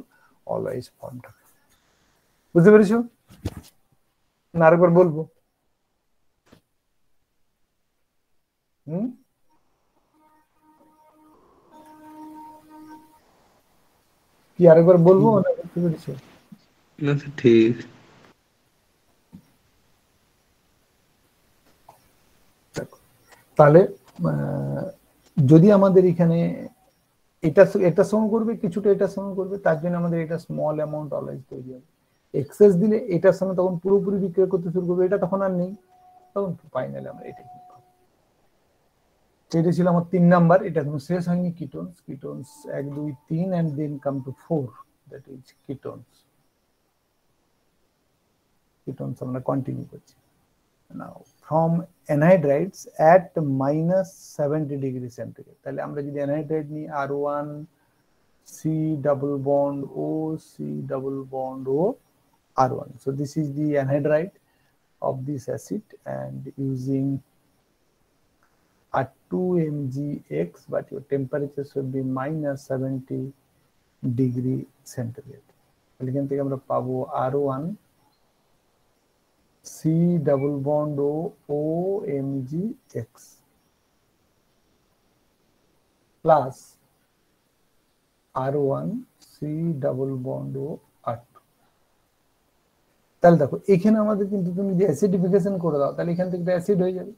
অলওয়েজ ফর্ম থাকে। বুঝতে পেরেছো না? আরেকবার বলবো? কি আরেকবার বলবো না বুঝতে পেরেছো? না স্যার ঠিক। তাহলে যদি আমাদের এখানে এটার সঙ্গে করবে, কিছুটা এটার সঙ্গে করবে, তার জন্য আমাদের এটা স্মল অ্যামাউন্ট অলওয়েজ তৈরি হবে। এক্সেস দিলে এটার সঙ্গে তখন পুরোপুরি বিক্রিয়া করতে শুরু করবে, এটা তখন আর নেই, তখন ফাইনালি আমরা এটা কিনবো। এটা ছিল আমার 3 নাম্বার, এটা এখন শেষ হয়নি। Ketones, ketones 1 2 3 and then come to 4, that is ketones. Ketones আমরা কন্টিনিউ করছি। Now from anhydrides at -70 degree centigrade, তাহলে আমরা যদি অ্যানহাইড্রাইড নিই R1 C double bond O C double bond O R1, so this is the anhydride of this acid, and using R2MgX, but your temperature should be -70 degree centigrade। এখান থেকে আমরা পাবো R1 C double bond O OMgX plus R1 C double bond O R2। তাহলে দেখো এখানে আমাদের কিন্তু তুমি যদি অ্যাসিডিফিকেশন করে দাও, তাহলে এখান থেকে অ্যাসিড হয়ে যাবে।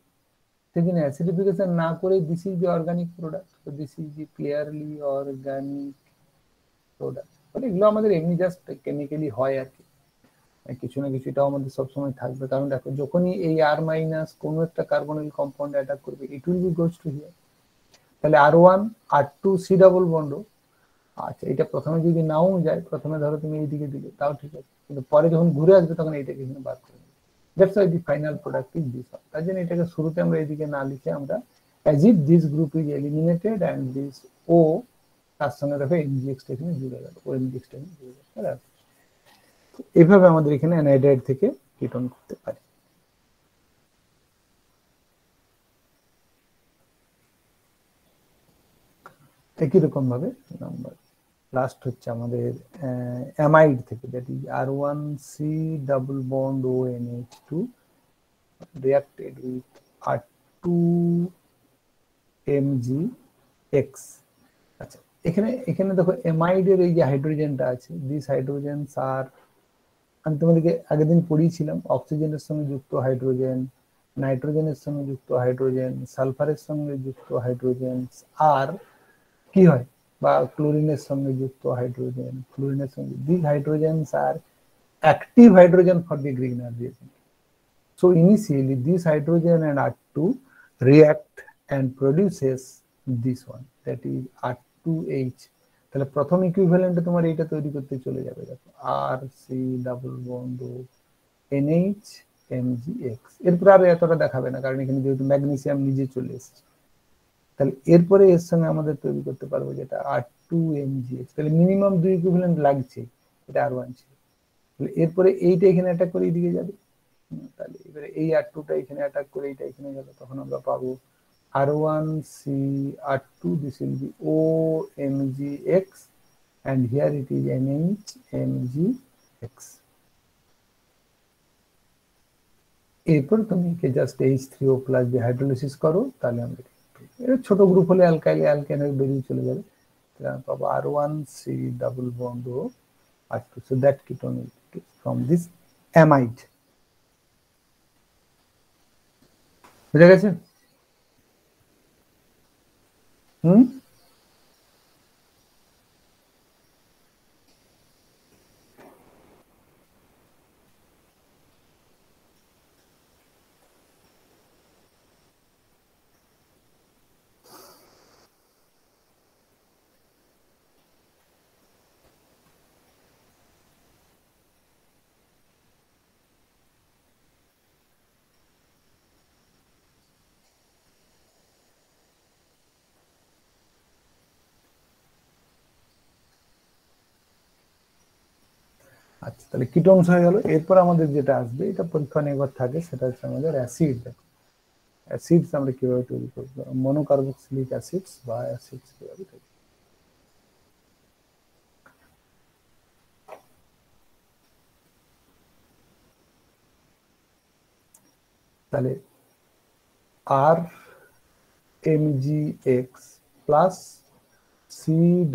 সেখানে অ্যাসিডিফিকেশন না করে this is the organic product, তো this is the clearly organic product. মানে এগুলো আমাদের এমনি জাস্ট কেমিক্যালি হয় আর কি, কিছু না কিছু এটাও আমাদের সবসময় থাকবে। কারণ দেখো যখনই এই আর মাইনাস কোনো একটা কার্বনিল কম্পাউন্ড অ্যাটাক করবে, ইট will B goes to here. তাহলে R1 R2 C double bond, আচ্ছা এটা প্রথমে যদি নাও যায়, প্রথমে ধরো তুমি এইদিকে দিলে তাও ঠিক আছে, কিন্তু পরে যখন ঘুরে আসবে তখন এইটাকে এখানে বাদ করে দেবে। That's why the final product is this one. তার জন্য এটাকে শুরুতে আমরা এইদিকে না লিখে আমরা as if this group is eliminated and this ও তার সঙ্গে দেখো এমজিএক্স টা এখানে জুড়ে গেল, ও এমজিএক্স টা এখানে জুড়ে গেল। এইভাবে আমাদের এখানে অ্যানাইড্রাইড থেকে কিটোন করতে পারি। একই রকম ভাবে নাম্বার লাস্ট হচ্ছে আমাদের অ্যামাইড থেকে, that is R1C double bond ONH2 reacted with R2MgX। আচ্ছা এখানে দেখো অ্যামাইডের এই যে হাইড্রোজেনটা আছে, দিস হাইড্রোজেনস আর, আমি তোমাদেরকে আগের দিন পড়িয়েছিলাম, অক্সিজেনের সঙ্গে যুক্ত হাইড্রোজেন, নাইট্রোজেনের সঙ্গে যুক্ত হাইড্রোজেন, সালফারের সঙ্গে যুক্ত হাইড্রোজেন, আর কি হয় বা ক্লোরিনের সঙ্গে যুক্ত হাইড্রোজেন, ক্লোরিনের সঙ্গে, these hydrogens are active hydrogen for the Grignard reagent। So initially this hydrogen and R2 react and produces this one, that is R2H। তাহলে প্রথম ইকুইভ্যালেন্টে তোমার এটা তৈরি করতে চলে যাবে, দেখো RC double bond NH MgX। এরপর আর এতটা দেখাবে না, কারণ এখানে যেহেতু ম্যাগনেসিয়াম নিজে চলে এসেছে। তাহলে এরপরে এর সঙ্গে আমাদের তৈরি করতে পারবো যেটা R2MgX। তাহলে মিনিমাম 2 ইকুইভ্যালেন্ট লাগছে, এটা R1 ছিল। এরপরে এইটা এখানে অ্যাটাক করে এইদিকে যাবে, তাহলে এবারে এই R2টা এখানে অ্যাটাক করে এইটা এখানে গেল, তখন আমরা পাবো R1CR2, this will be OMgX, and here it is NHMgX. এরপর তুমি জাস্ট H3O+ দিয়ে হাইড্রোলিসিস করো, তাহলে আমরা এটা ছোট গ্রুপ হলে অ্যালকাইল অ্যালকেনের বেরিয়ে চলে যাবে, তাহলে আমরা পাবো R1C double bond O R2. So that ketone will be from this amide. বুঝা গেছে? আচ্ছা, তাহলে কিটোনস হয়ে গেল। এরপর আমাদের যেটা আসবে, এটা পরীক্ষা নির্ভর থাকে, সেটা হচ্ছে আমাদের অ্যাসিড। অ্যাসিডস আমরা কিভাবে তৈরি করব, মনোকার্বক্সিলিক অ্যাসিডস বা অ্যাসিডস কিভাবে তৈরি। তাহলে RMgX plus C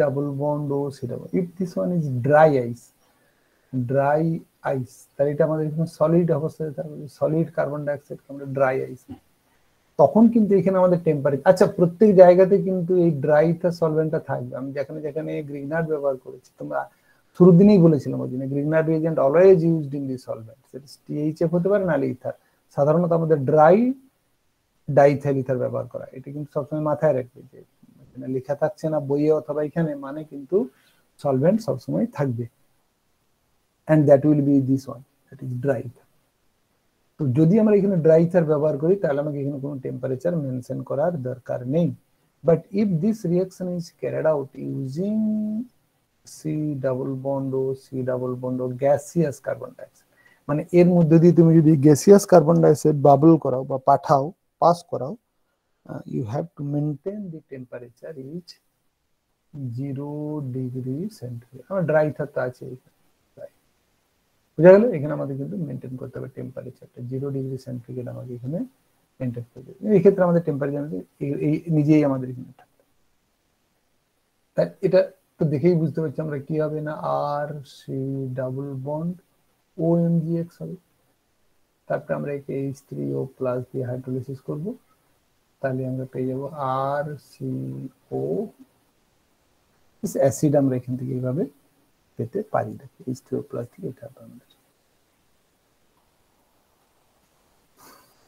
double bond O C double. If this one is dry ice, তাহলে এটা আমাদের এখানে সলিড অবস্থায় থাকবে, সলিড কার্বন ডাইঅক্সাইড আমরা ড্রাই আইস। তখন কিন্তু এখানে আমাদের টেম্পারেচার, আচ্ছা প্রত্যেক জায়গাতে কিন্তু এই ড্রাইটা সলভেন্টটা থাকবে। আমি যেখানে যেখানে গ্রিগনার্ড ব্যবহার করেছি, তোমরা শুরুর দিনেই বলেছিলাম ওই দিনে, Grignard reagent always used in the solvent, সেটা THF হতে পারে নাহলে ইথার। সাধারণত আমাদের ড্রাই ডাইথেল ইথার ব্যবহার করা, এটা কিন্তু সবসময় মাথায় রাখবে যে লেখা থাকছে না বইয়ে অথবা এখানে, মানে কিন্তু সলভেন্ট সবসময় থাকবে, and that will be this one, that is dry ether. তো যদি আমরা এখানে ড্রাই ইথার ব্যবহার করি, তাহলে আমাকে এখানে কোনো টেম্পারেচার মেনশন করার দরকার নেই। But if this reaction is carried out using C double bond O C double bond O gaseous carbon dioxide, মানে এর মধ্যে দিয়ে তুমি যদি গ্যাসিয়াস কার্বন ডাইঅক্সাইড বাবল করাও বা পাস করাও, you have to maintain the temperature is 0 degree centigrade. আমার ড্রাই ইথার তো আছে, বুঝা গেল? এখানে আমাদের কিন্তু মেনটেন করতে হবে টেম্পারেচারটা 0 ডিগ্রি সেন্টিগ্রেড, আমাকে এখানে মেনটেন করতে হবে। এই ক্ষেত্রে আমাদের টেম্পারেচার নিজেই আমাদের এখানে থাকবে। তাই এটা তো দেখেই বুঝতে পারছি আমরা কি হবে না, RC ডাবল বন্ড OMgX হবে, তারপরে আমরা একে H3O+ দিয়ে হাইড্রোলিসিস করব, তাহলে আমরা পেয়ে যাব RCO অ্যাসিড। আমরা এখান থেকে এইভাবে পেতে পারি, দেখো H3O+ থেকে এটা আমাদের।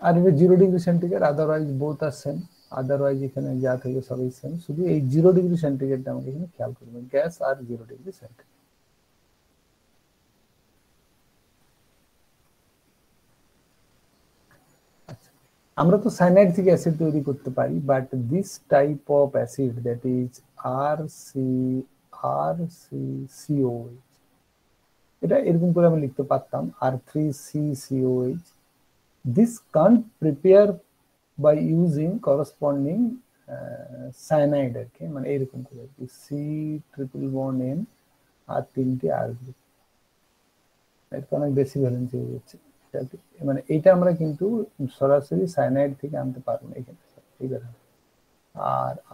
আর এটা 0 ডিগ্রি সেন্টিগ্রেড, আদারওয়াইজ বোথ আর সেম, আদারওয়াইজ এখানে যা থাকে সবই সেম, শুধু এই 0 ডিগ্রি সেন্টিগ্রেডটা আমাকে এখানে খেয়াল করবে, গ্যাস আর 0 ডিগ্রি সেন্টিগ্রেড। আমরা তো সায়ানাইড থেকে অ্যাসিড তৈরি করতে পারি, but this type of acid, that is RCCOH, এটা এরকম করে আমি লিখতে পারতাম R3CCOH। This can't prepare by using corresponding cyanide আর কি, মানে এরকম করে C triple bond N আর 3টে R গ্রুপ, এটা অনেক বেশি ভ্যালেন্সি হয়ে যাচ্ছে। মানে এইটা আমরা কিন্তু সরাসরি সায়ানাইড থেকে আনতে পারবো না এখানে, ঠিক আছে?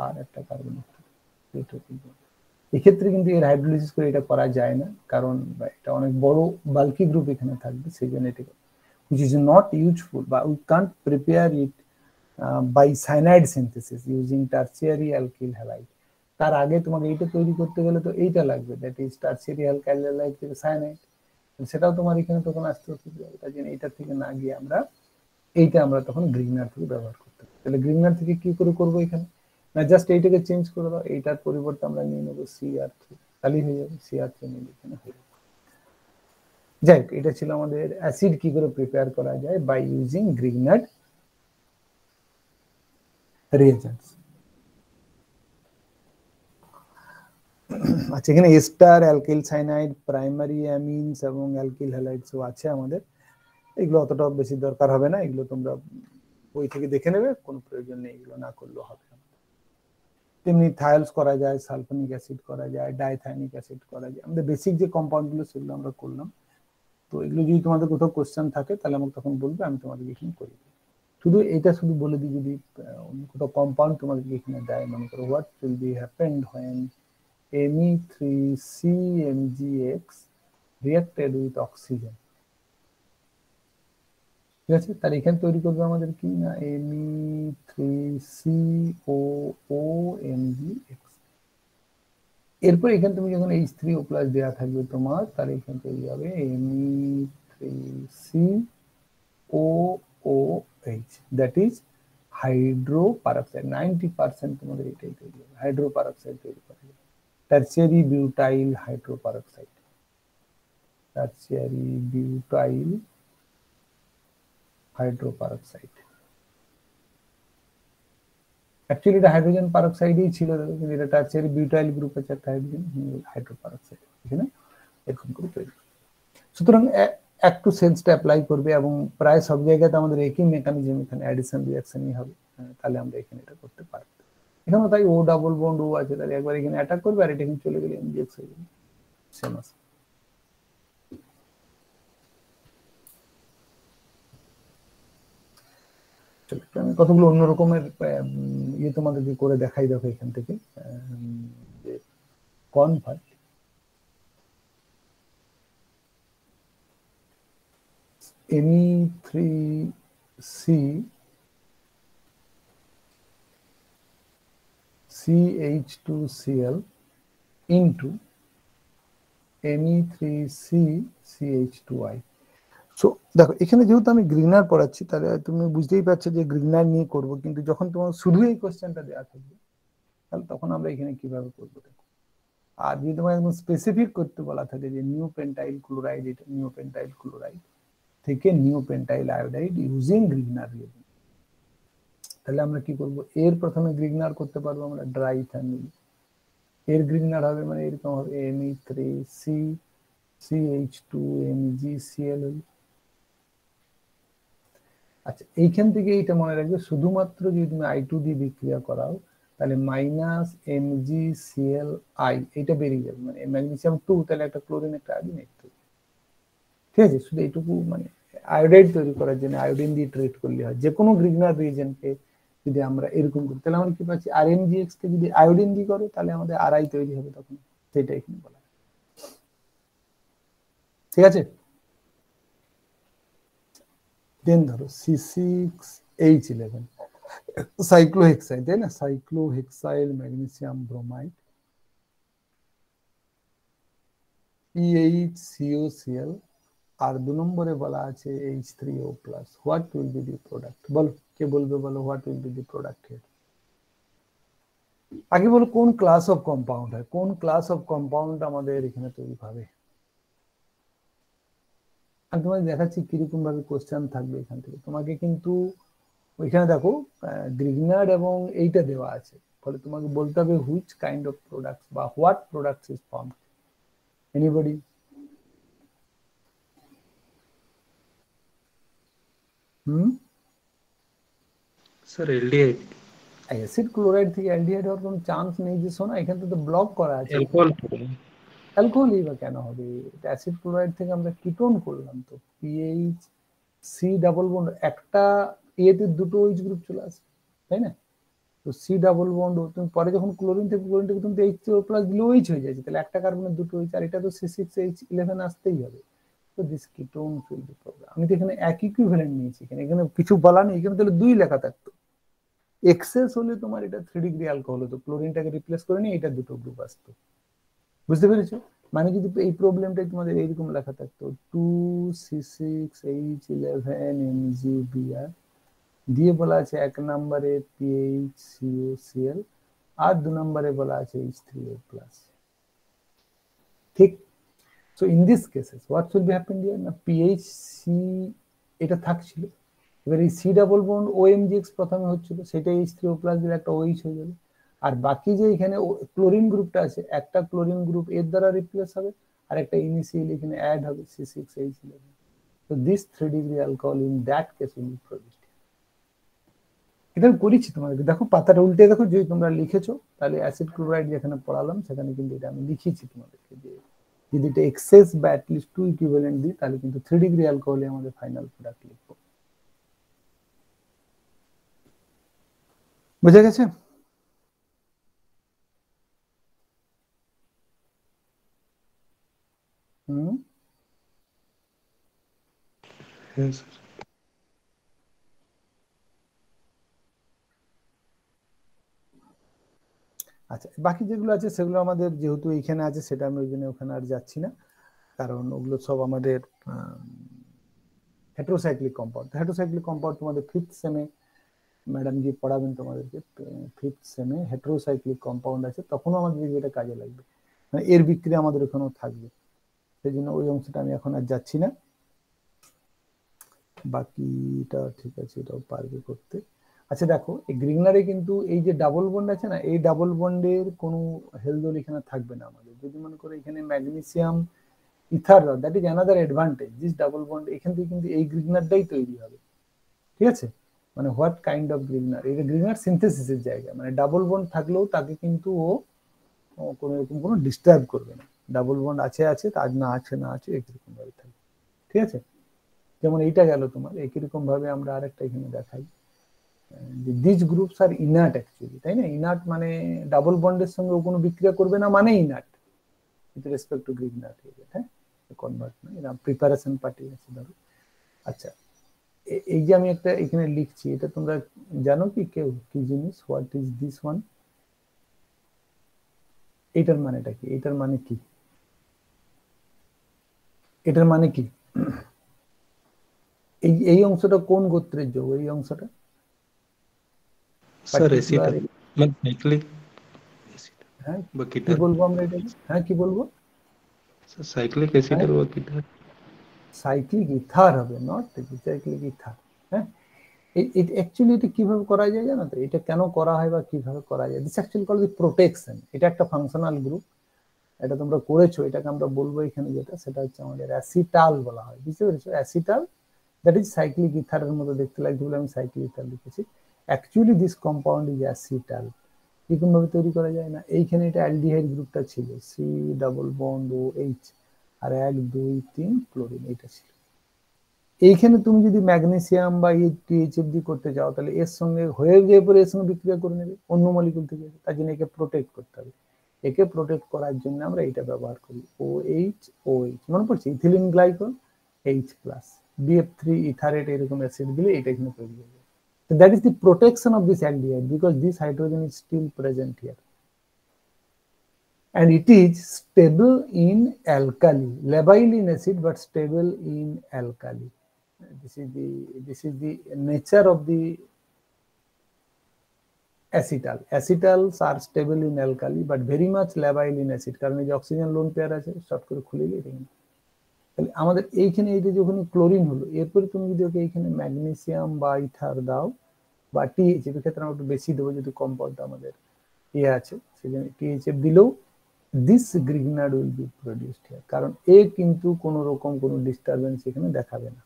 আর একটা কার্বন, এক্ষেত্রে কিন্তু এর হাইড্রোলিসিস করে এটা করা যায় না, কারণ এটা অনেক বড় বাল্কি গ্রুপ এখানে থাকবে, সেই জন্য এটা which is not useful, but we can't prepare it by cyanide synthesis using tertiary alkyl halide. তার আগে তোমাকে এইটা তৈরি করতে গেলে তো এইটা লাগবে, that is tertiary alkyl halide থেকে সায়ানাইড, সেটাও তোমার এখানে তখন আসতে হতে যাবে, তাই জন্য এইটা থেকে না গিয়ে আমরা এইটা আমরা তখন গ্রিগনার থেকে ব্যবহার করতে হবে। তাহলে গ্রিগনার থেকে কি করে করবো এখানে, না জাস্ট এইটাকে চেঞ্জ করে দাও, এইটার পরিবর্তে আমরা নিয়ে নেবো CR3, তাহলেই হয়ে যাবে, CR3 নিয়ে এখানে হয়ে যাবে। যাই হোক, এটা ছিল আমাদের অ্যাসিড কি করে প্রিপেয়ার করা যায় বাই ইউজিং গ্রিগনার্ড রিয়েজেন্টস। আচ্ছা, এখানে এস্টার, অ্যালকিল সাইনাইড, প্রাইমারি অ্যামিনস এবং অ্যালকিল হ্যালাইডসও আছে আমাদের। এগুলো অতটা বেশি দরকার হবে না, এগুলো তোমরা বই থেকে দেখে নেবে, কোনো প্রয়োজন নেই, এগুলো না করলেও হবে। তেমনি থায়োলস করা যায়, সালফোনিক অ্যাসিড করা যায়, ডাইথাইনিক অ্যাসিড করা যায়। আমাদের বেসিক যে কম্পাউন্ডগুলো সেগুলো আমরা করলাম। তো এগুলো যদি তোমাদের কোথাও কোশ্চেন থাকে তাহলে আমাকে তখন বলবে, আমি তোমাদেরকে এখানে করে দিই। শুধু এটা শুধু বলে দিই, যদি কোথাও কম্পাউন্ড তোমাদেরকে এখানে দেয়, মনে করো what will be happened when Me3CMgX reacted with oxygen, ঠিক আছে? তাহলে এখানে তৈরি করবে আমাদের কি না, Me3COOMgX। এরপর এখানে তুমি যখন H3O+ দেওয়া থাকবে তোমার, তাহলে এখানে তৈরি হবে Me3COOH, দ্যাট ইজ হাইড্রোপারক্সাইড। 90% তোমাদের এটাই তৈরি হবে, হাইড্রোপারক্সাইড তৈরি করা যাবে, tertiary butyl hydroperoxide, tertiary butyl hydroperoxide. Actually এটা হাইড্রোজেন পারক্সাইডই ছিল, কিন্তু এটা টারসিয়ারি বিউটাইল গ্রুপের একটা হাইড্রোজেন হাইড্রোপারক্সাইড, এখানে এরকম করে তৈরি। সুতরাং একটু সেন্সটা অ্যাপ্লাই করবে, এবং প্রায় সব জায়গাতে আমাদের একই মেকানিজম, এখানে অ্যাডিশন রিঅ্যাকশনই হবে, তাহলে আমরা এখানে এটা করতে পারবো। এখানে তাই ও ডাবল বন্ড ও আছে, তাহলে একবার এখানে অ্যাটাক করবে আর এটা এখানে চলে গেলে এমজিএক্স হয়ে যাবে, সেম আছে। আমি কতগুলো অন্য রকমের ইয়ে তোমাদেরকে করে দেখাই, দেখো এখান থেকে convert Me3C CH2Cl into Me3C CH2I। So দেখো এখানে যেহেতু আমি গ্রিনার পড়াচ্ছি, তাহলে তুমি বুঝতেই পারছো যে গ্রিনার নিয়ে করব, কিন্তু যখন তোমার শুধু এই কোশ্চেনটা দেওয়া থাকবে, তাহলে তখন আমরা এখানে কিভাবে করবো দেখো। আর যদি তোমার একদম স্পেসিফিক করতে বলা থাকে যে নিওপেন্টাইল ক্লোরাইড, এটা নিওপেন্টাইল ক্লোরাইড থেকে নিওপেন্টাইল আয়োডাইড ইউজিং গ্রিগনার রিয়েজেন্ট, তাহলে আমরা কি করব, এর প্রথমে গ্রিগনার করতে পারবো আমরা ড্রাই ইথানল। এর গ্রিগনার হবে মানে এরকম হবে Me3C CH2MgCl। আচ্ছা, এইখান থেকে এটা মনে রাখবে, শুধুমাত্র যদি তুমি I2 দিয়ে বিক্রিয়া করাও, তাহলে -MgClI এটা বেরিয়ে যাবে, মানে ম্যাগনেসিয়াম 2, তাহলে একটা ক্লোরিন একটা আয়োডিন একটু, ঠিক আছে? শুধু এইটুকু, মানে আয়োডাইড তৈরি করার জন্য আয়োডিন দিয়ে ট্রিট করলে হয়। যে কোনো গ্রিগনার রিয়েজেন্টকে যদি আমরা এরকম করি, তাহলে আমরা কি পাচ্ছি, RMgX কে যদি আয়োডিন দিয়ে করে, তাহলে আমাদের RI তৈরি হবে তখন, সেটা এখানে বলা, ঠিক আছে? দেন ধরো C6H11 সাইক্লোহেক্সাইড, তাই না? সাইক্লোহেক্সাইল ম্যাগনেসিয়াম ব্রোমাইড, PHCOCl, আর 2 নম্বরে বলা আছে H3O+। What will be the product, বলো, কে বলবে, বলো what will be the product here. আগে বলো কোন ক্লাস অফ কম্পাউন্ড হয়, কোন ক্লাস অফ কম্পাউন্ড আমাদের এখানে তৈরি হবে। আমি তোমাকে দেখাচ্ছি কিরকম ভাবে কোশ্চেন থাকবে এখান থেকে। তোমাকে কিন্তু ওইখানে দেখো গ্রিগনার এবং এইটা দেওয়া আছে, ফলে তোমাকে বলতে হবে হুইচ কাইন্ড অফ প্রোডাক্টস বা what products is formed. Anybody? Sir aldehyde, acid chloride থেকে অ্যালডিহাইড হওয়ার কোনো চান্স নেই। যে শোনা, এখানে তো ব্লক করা আছে। অ্যালকোহল, অ্যালকোহলই বা কেন হবে? অ্যাসিড ক্লোরাইড থেকে আমরা কিটোন করলাম, তো PHC ডাবল বন্ড, একটা ইয়েতে দুটো OH গ্রুপ চলে আসে, তাই না? তো C ডাবল বন্ড, তুমি পরে যখন ক্লোরিন থেকে তুমি H2O+ দিলে OH হয়ে যাচ্ছে, তাহলে একটা কার্বনের দুটো OH, আর এটা তো C6H11 আসতেই হবে। তো this ketone will be problem. আমি তো এখানে এক ইকুইভ্যালেন্ট নিয়েছি, এখানে কিছু বলা নেই, এখানে তাহলে 2 লেখা থাকতো। এক্সেস হলে তোমার এটা 3 ডিগ্রি অ্যালকোহল হতো, ক্লোরিনটাকে রিপ্লেস করে নিয়ে এটা দুটো গ্রুপ আসতো, বুঝতে পেরেছো? মানে যদি এই প্রবলেমটাই তোমাদের এইরকম লেখা থাকতো 2C6H11MgBr দিয়ে বলা আছে 1 নম্বরে PHCOCl আর 2 নম্বরে বলা আছে H3O+, ঠিক? So in this cases what should be happen here, না PHC এটা থাকছিল, এবার এই C ডাবল বন্ড OMgX প্রথমে হচ্ছিল, সেটা H3O+ দিলে একটা OH হয়ে যাবে, আর বাকি যে এখানে ক্লোরিন গ্রুপটা আছে, একটা ক্লোরিন গ্রুপ এর দ্বারা রিপ্লেস হবে, আর একটা ইনিশিয়ালি এখানে অ্যাড হবে C6H11. So this 3-degree alcohol in that case will be produced. এটা করেছি তোমাদেরকে, দেখো পাতাটা উল্টে দেখো, যদি তোমরা লিখেছো তাহলে অ্যাসিড ক্লোরাইড যেখানে পড়ালাম সেখানে কিন্তু এটা আমি লিখেছি তোমাদেরকে, যে যদি এটা এক্সেস বা অ্যাটলিস্ট 2 ইকুইভ্যালেন্ট দিই তাহলে কিন্তু 3-degree অ্যালকোহলে আমাদের ফাইনাল প্রোডাক্ট লিখবো। বুঝা গেছে? হুম, Yes, sir. আচ্ছা বাকি যেগুলো আছে সেগুলো আমাদের যেহেতু এইখানে আছে সেটা আমি ওই জন্য ওখানে আর যাচ্ছি না, কারণ ওগুলো সব আমাদের হেটারোসাইক্লিক কম্পাউন্ড। হেটারোসাইক্লিক কম্পাউন্ড তোমাদের ফিফথ সেমে ম্যাডাম জি পড়াবেন তোমাদেরকে, ফিফথ সেমে হেটারোসাইক্লিক কম্পাউন্ড আছে, তখনও আমাদের এটা কাজে লাগবে, মানে এর বিক্রিয়া আমাদের ওখানেও থাকবে, সেই জন্য ওই অংশটা আমি এখন আর যাচ্ছি না। বাকিটা ঠিক আছে, এটাও পারবে করতে। আচ্ছা দেখো এই গ্রিগনারে কিন্তু এই যে ডাবল বন্ড আছে না, এই ডাবল বন্ডের কোনো হেলদোল এখানে থাকবে না আমাদের। যদি মনে করো এখানে magnesium ether, that is another advantage, this double bond এখান থেকে কিন্তু এই গ্রিগনারটাই তৈরি হবে, ঠিক আছে? মানে হোয়াট কাইন্ড অফ গ্রিগনার, এই গ্রিগনার সিনথেসিসের জায়গা, মানে ডাবল বন্ড থাকলেও তাকে কিন্তু ও কোনো এরকম কোনো ডিস্টার্ব করবে না, ডাবল বন্ড আছে আছে, তার না আছে না আছে একরকম ভাবে থাকবে, ঠিক আছে? যেমন এইটা গেল তোমার, একই রকম ভাবে আমরা আরেকটা এখানে দেখাই, this groups are inert actually, তাই না? ইনার্ট মানে ডাবল বন্ডের সঙ্গে কোনো বিক্রিয়া করবে না মানে inert with respect to Grignard, হ্যাঁ কনভার্ট না, এরা প্রিপারেশন পার্টি আছে ধরো। আচ্ছা এই যে আমি একটা এখানে লিখছি, এটা তোমরা জানো কি কেউ কি জিনিস, হোয়াট ইজ দিস ওয়ান? এটার মানেটা কি? এটার মানে কি? এটার মানে কি? এই এই অংশটা কোন গোত্রের যোগ? এই অংশটা Sir, পার্টিকুলার, acetal. মানে cyclic acid হ্যাঁ বা কি কিটার। বলবো আমরা এটাকে, হ্যাঁ কি বলবো? Sir, cyclic হ্যাঁ acetal বা কিটার। সাইক্লিক ইথার হবে, নট সাইক্লিক ইথার। হ্যাঁ অ্যাকচুয়ালি এটা কিভাবে করা যায় জানো তো? এটা কেন করা হয় বা কিভাবে করা যায়? This actually call the protection. এটা একটা ফাংশনাল গ্রুপ, এটা তোমরা করেছো, এটাকে আমরা বলবো এখানে যেটা, সেটা হচ্ছে আমাদের অ্যাসিটাল বলা হয়, বুঝতে পেরেছো? অ্যাসিটাল দ্যাট ইজ সাইক্লিক ইথারের মতো দেখতে লাগছে বলে আমি সাইক্লিক ইথার লিখেছি। Actually this compound is acetal. কিরকম ভাবে তৈরি করা যায় না, এইখানে এটা অ্যালডিহাইড গ্রুপটা ছিল, C double bond O H, আর 1 2 3 ক্লোরিন, এটা ছিল। এইখানে তুমি যদি ম্যাগনেসিয়াম বা টিএইচএফডি করতে চাও তাহলে এর সঙ্গে হয়ে গিয়ে পরে এর সঙ্গে বিক্রিয়া করে নেবে অন্য মলিকুল থেকে, তার জন্য একে প্রোটেক্ট করতে হবে। একে প্রোটেক্ট করার জন্য আমরা এটা ব্যবহার করি, OH মনে পড়ছে, ইথিলিন গ্লাইকল H+, BF3 ইথারেট এরকম অ্যাসিড দিলে এটা এখানে তৈরি হবে। So that is the protection of this aldehyde because this hydrogen is still present here. And it is stable in alkali, labile in acid but stable in alkali. This is the nature of the acetal. Acetals are stable in alkali but very much labile in acid, কারণ এই যে oxygen lone pair আছে, short করে খুলে দিই দেখুন। তাহলে আমাদের এইখানে এই যে যখন ক্লোরিন হলো, এরপরে তুমি যদি ওকে এইখানে ম্যাগনেসিয়াম বা ইথার দাও বা টিএইচএফ, ক্ষেত্রে আমরা একটু বেশি দেবো যদি কম্পাউন্ডটা আমাদের ইয়ে আছে, সেজন্য টিএইচএফ দিলেও this Grignard will be produced here, কারণ এ কিন্তু কোনো রকম কোনো ডিস্টারবেন্স এখানে দেখাবে না,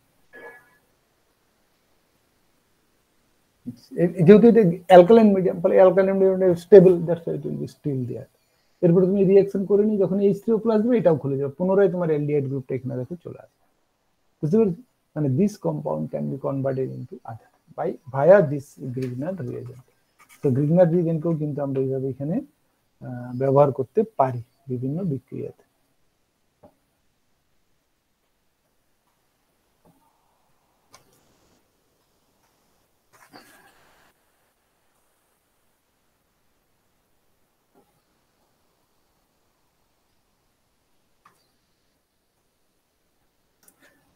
যেহেতু এটা অ্যালকালাইন মিডিয়াম, ফলে alkaline medium stable, that's why it will be still there. এরপরে তুমি রিঅ্যাকশন করে নি, যখন H3O+ দেবে এটাও খুলে যাবে, পুনরায় তোমার অ্যালডিহাইড গ্রুপটা এখানে দেখো চলে আসবে, বুঝতে পেরেছো? মানে this compound can be converted into other by via this Grignard reagent. তো গ্রিগনার্ড রিএজেন্টকেও কিন্তু আমরা এইভাবে এখানে ব্যবহার করতে পারি বিভিন্ন বিক্রিয়াতে।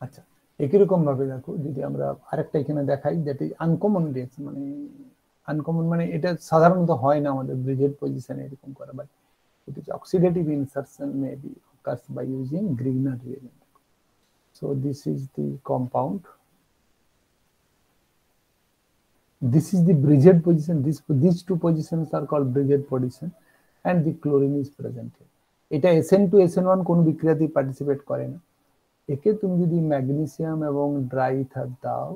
আচ্ছা একই রকম ভাবে দেখো, যদি আমরা আরেকটা এখানে দেখাই, দ্যাট ইজ আনকমন রিঅ্যাকশন, মানে আনকমন মানে এটা সাধারণত হয় না আমাদের ব্রিজেড পজিশনে এরকম করা, but it is oxidative insertion may be occurs by using Grignard reagent. So this is the compound. This is the bridged position. These two positions are called bridged position, and the chlorine is present here. এটা SN2 SN1 কোন বিক্রিয়াতেই participate করে না। একে তুমি যদি magnesium এবং dry ether দাও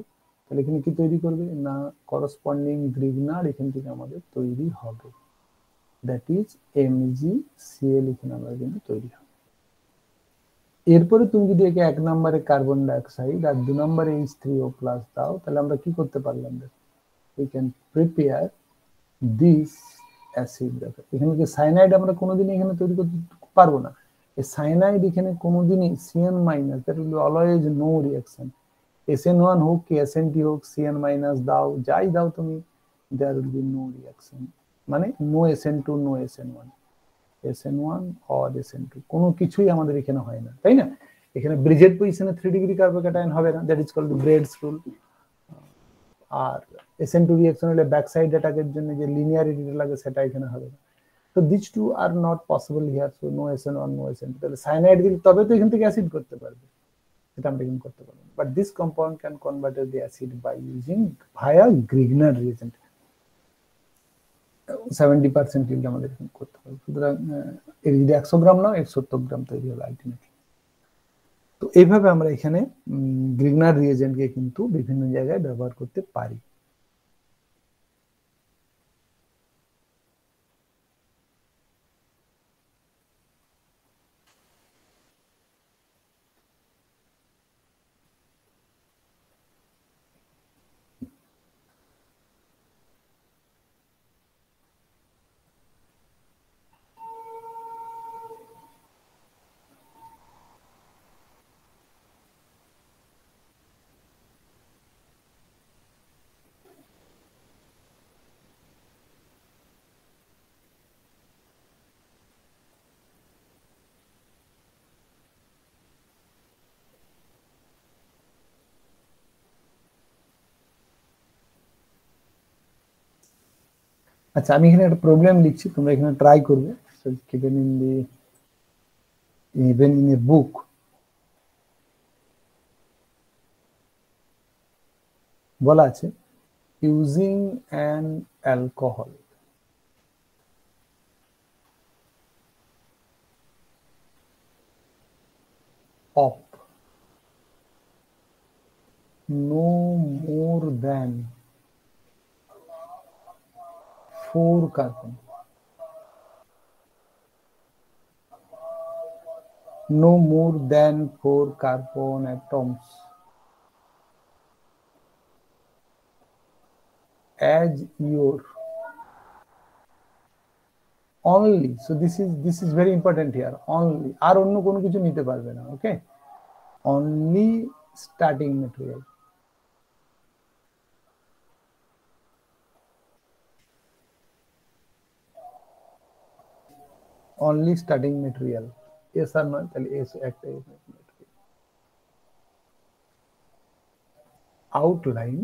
তাহলে এখানে কি তৈরি করবে না, করসপন্ডিং গ্রিগনার এখান থেকে আমাদের তৈরি হবে, দ্যাট ইজ MgCl এখানে আমাদের কিন্তু তৈরি হবে। এরপরে তুমি যদি একে 1 নম্বরে কার্বন ডাইঅক্সাইড আর 2 নম্বরে H3O+ দাও তাহলে আমরা কি করতে পারলাম, we can prepare this acid। দেখো এখানে কি সায়ানাইড আমরা কোনোদিন এখানে তৈরি করতে পারবো না, এই সায়ানাইড এখানে কোনোদিনই Cn- that will be always no reaction, SN1 হোক কি SN2 হোক Cn- দাও যাই দাও তুমি, there will be no reaction, মানে no SN2 no SN1, SN1 or SN2 কোনো কিছুই আমাদের এখানে হয় না, তাই না? এখানে ব্রিজেড পজিশনে 3 ডিগ্রি কার্বোক্যাটায়ন হবে না, that is called Bredt's rule. আর SN2 রিঅ্যাকশন হলে ব্যাক সাইড অ্যাটাকের জন্য যে লিনিয়ারিটি লাগে সেটা এখানে হবে না। তো this two are not possible here, so no SN1 no SN2। তাহলে সায়ানাইড দিলে তবে তো এখান থেকে অ্যাসিড করতে পারবে, এটা আমরা এখানে করতে পারবো। But this compound can convert the acid by using via Grignard reagent, 70% yield আমাদের এখানে করতে পারবো। সুতরাং এর যদি 100 গ্রাম নাও 170 গ্রাম তৈরি হলো আলটিমেটলি। তো এইভাবে আমরা এখানে গ্রিগনার রিএজেন্টকে কিন্তু বিভিন্ন জায়গায় ব্যবহার করতে পারি। আচ্ছা আমি এখানে একটা প্রবলেম লিখছি, তোমরা এখানে ট্রাই করবে। So given in the even in a book, বলা আছে using an alcohol of no more than 4 carbon, no more than 4 carbon atoms as your only, so this is very important here, only, আর অন্য কোনো কিছু নিতে পারবে না, ওকে, only starting material, only starting material, yes or no, তাহলে S একটা outline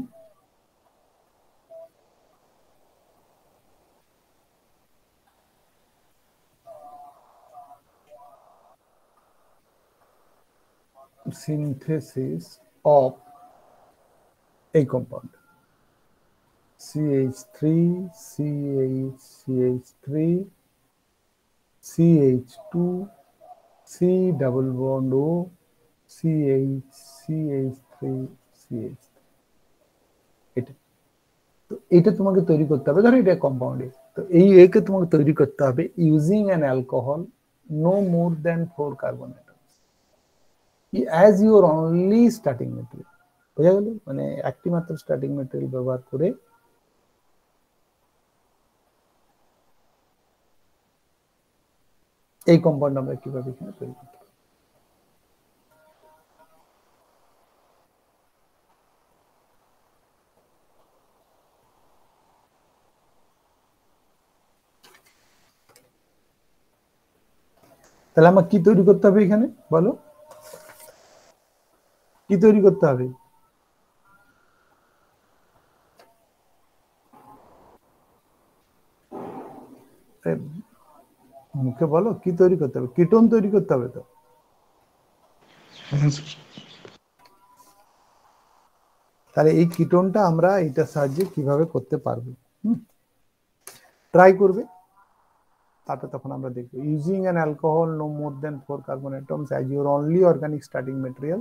synthesis of a compound CH3 CH3 CH2 C double bond O CH CH3 CH3, এটা তো এটা তোমাকে তৈরি করতে হবে, ধরো এটা কম্পাউন্ড, তো এই একে তোমাকে তৈরি করতে হবে using an alcohol no more than 4 carbon atoms as your only starting material. বোঝা গেল, মানে একটি মাত্র স্টার্টিং ম্যাটেরিয়াল ব্যবহার করে এই কম্পাউন্ড আমরা কিভাবে এখানে তৈরি করতে পারি। তাহলে আমার কি তৈরি করতে হবে এখানে বলো, কি তৈরি করতে হবে? মুখে বলো কি তৈরি করতে হবে, কিটোন তৈরি করতে হবে। তো হ্যাঁ স্যার। তাহলে এই কিটোনটা আমরা এটার সাহায্যে কিভাবে করতে পারবো, ট্রাই করবে, তারপর তখন আমরা দেখবো। Using an alcohol no more than 4 carbon atoms as your only organic starting material,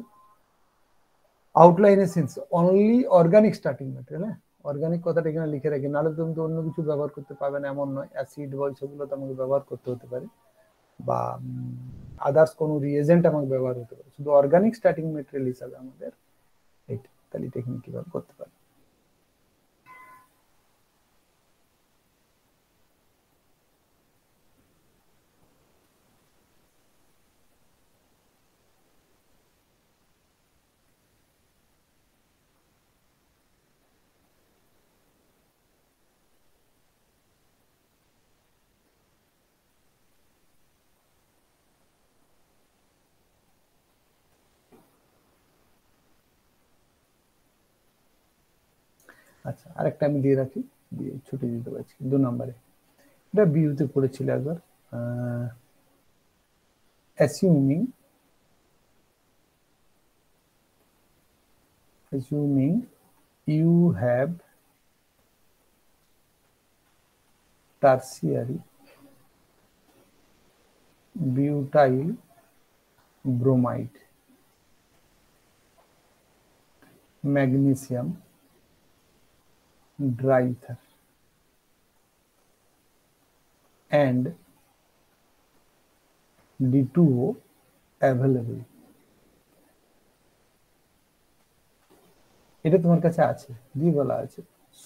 outline since only organic starting material. হ্যাঁ, অর্গানিক কথাটা এখানে লিখে রাখি, নাহলে তুমি তো অন্য কিছু ব্যবহার করতে পারবে না এমন নয়, অ্যাসিড বল সেগুলো তো আমাকে ব্যবহার করতে হতে পারে, বা আদার্স কোনো রিএজেন্ট আমাকে ব্যবহার হতে পারে, শুধু অর্গানিক স্টার্টিং ম্যাটেরিয়াল হিসাবে আমাদের এইটা। তাহলে এটা এখানে কিভাবে করতে পারি? আচ্ছা, আরেকটা আমি দিয়ে রাখি, দিয়ে ছুটি দিতে পারছি 2 নম্বরে। এটা বিউতে পড়েছিল একবার। assuming you have tertiary butyl bromide, magnesium dryether and D2O available, এটা তোমার কাছে আছে, দিয়ে বলা আছে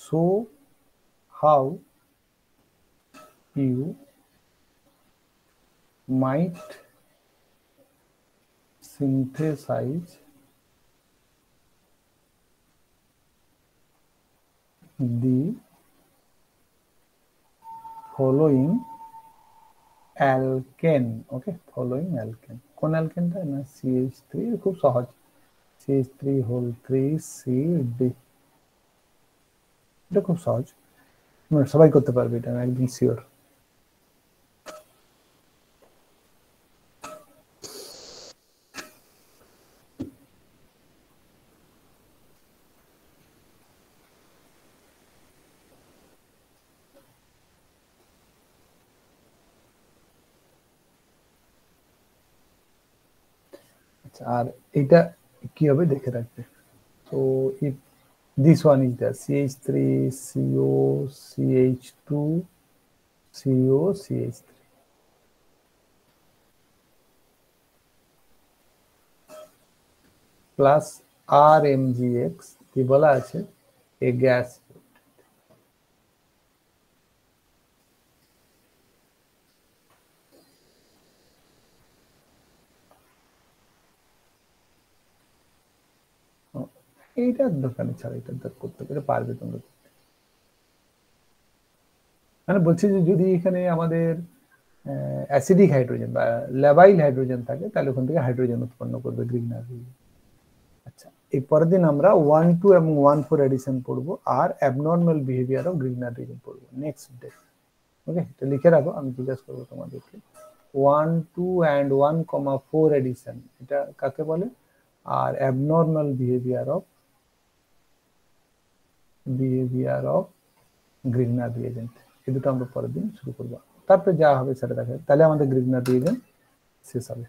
so how you might synthesize the following alkane. Okay, following alkane, কোন অ্যালকেনটা না CH3, খুব সহজ, CH3 3CD, এটা খুব সহজ, সবাই করতে পারবে, এটা একদম শিওর। আচ্ছা, আর এটা কি হবে দেখে রাখবে। তো if this one is there, CH3CO CH2 CO CH3 plus RMGX, কি বলা আছে এ গ্যাস, এইটার দোকানে ছাড়া এটার দরকার করতে পারবে তোমরা। মানে বলছি যে যদি এখানে আমাদের অ্যাসিডিক হাইড্রোজেন বা ল্যাবাইল হাইড্রোজেন থাকে, তাহলে ওখান থেকে হাইড্রোজেন উৎপন্ন করবে গ্রিগনার রিজেন্ট। আচ্ছা, এই পরের দিন আমরা 1,2 এবং 1,4 এডিশন পড়বো, আর abnormal behaviour of Grignard reagent পড়বো নেক্সট ডে। ওকে, এটা লিখে রাখো, আমি জিজ্ঞাসা করবো তোমাদেরকে। 1, 2 and 1,4 এডিশন, এটা কাকে বলে, আর abnormal behaviour of Grignard reagent, এই দুটো আমরা পরের দিন শুরু করবো। তারপরে যা হবে সেটা দেখা, তাহলে আমাদের গ্রিগনার রিজেন্ট শেষ হবে।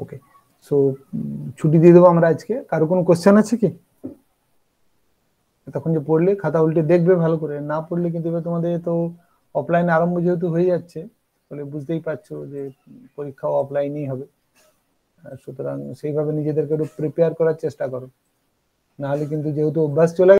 ওকে, সো ছুটি দিয়ে দেবো আমরা আজকে। কারো কোনো কোশ্চেন আছে কি? তখন যে পড়লে খাতা উল্টে দেখবে ভালো করে, না পড়লে কিন্তু তোমাদের তো অফলাইন আরম্ভ যেহেতু হয়ে যাচ্ছে, তাহলে বুঝতেই পারছো যে পরীক্ষাও অফলাইনেই হবে, সুতরাং সেইভাবে নিজেদেরকে একটু প্রিপেয়ার করার চেষ্টা করো, নাহলে কিন্তু যেহেতু অভ্যাস চলে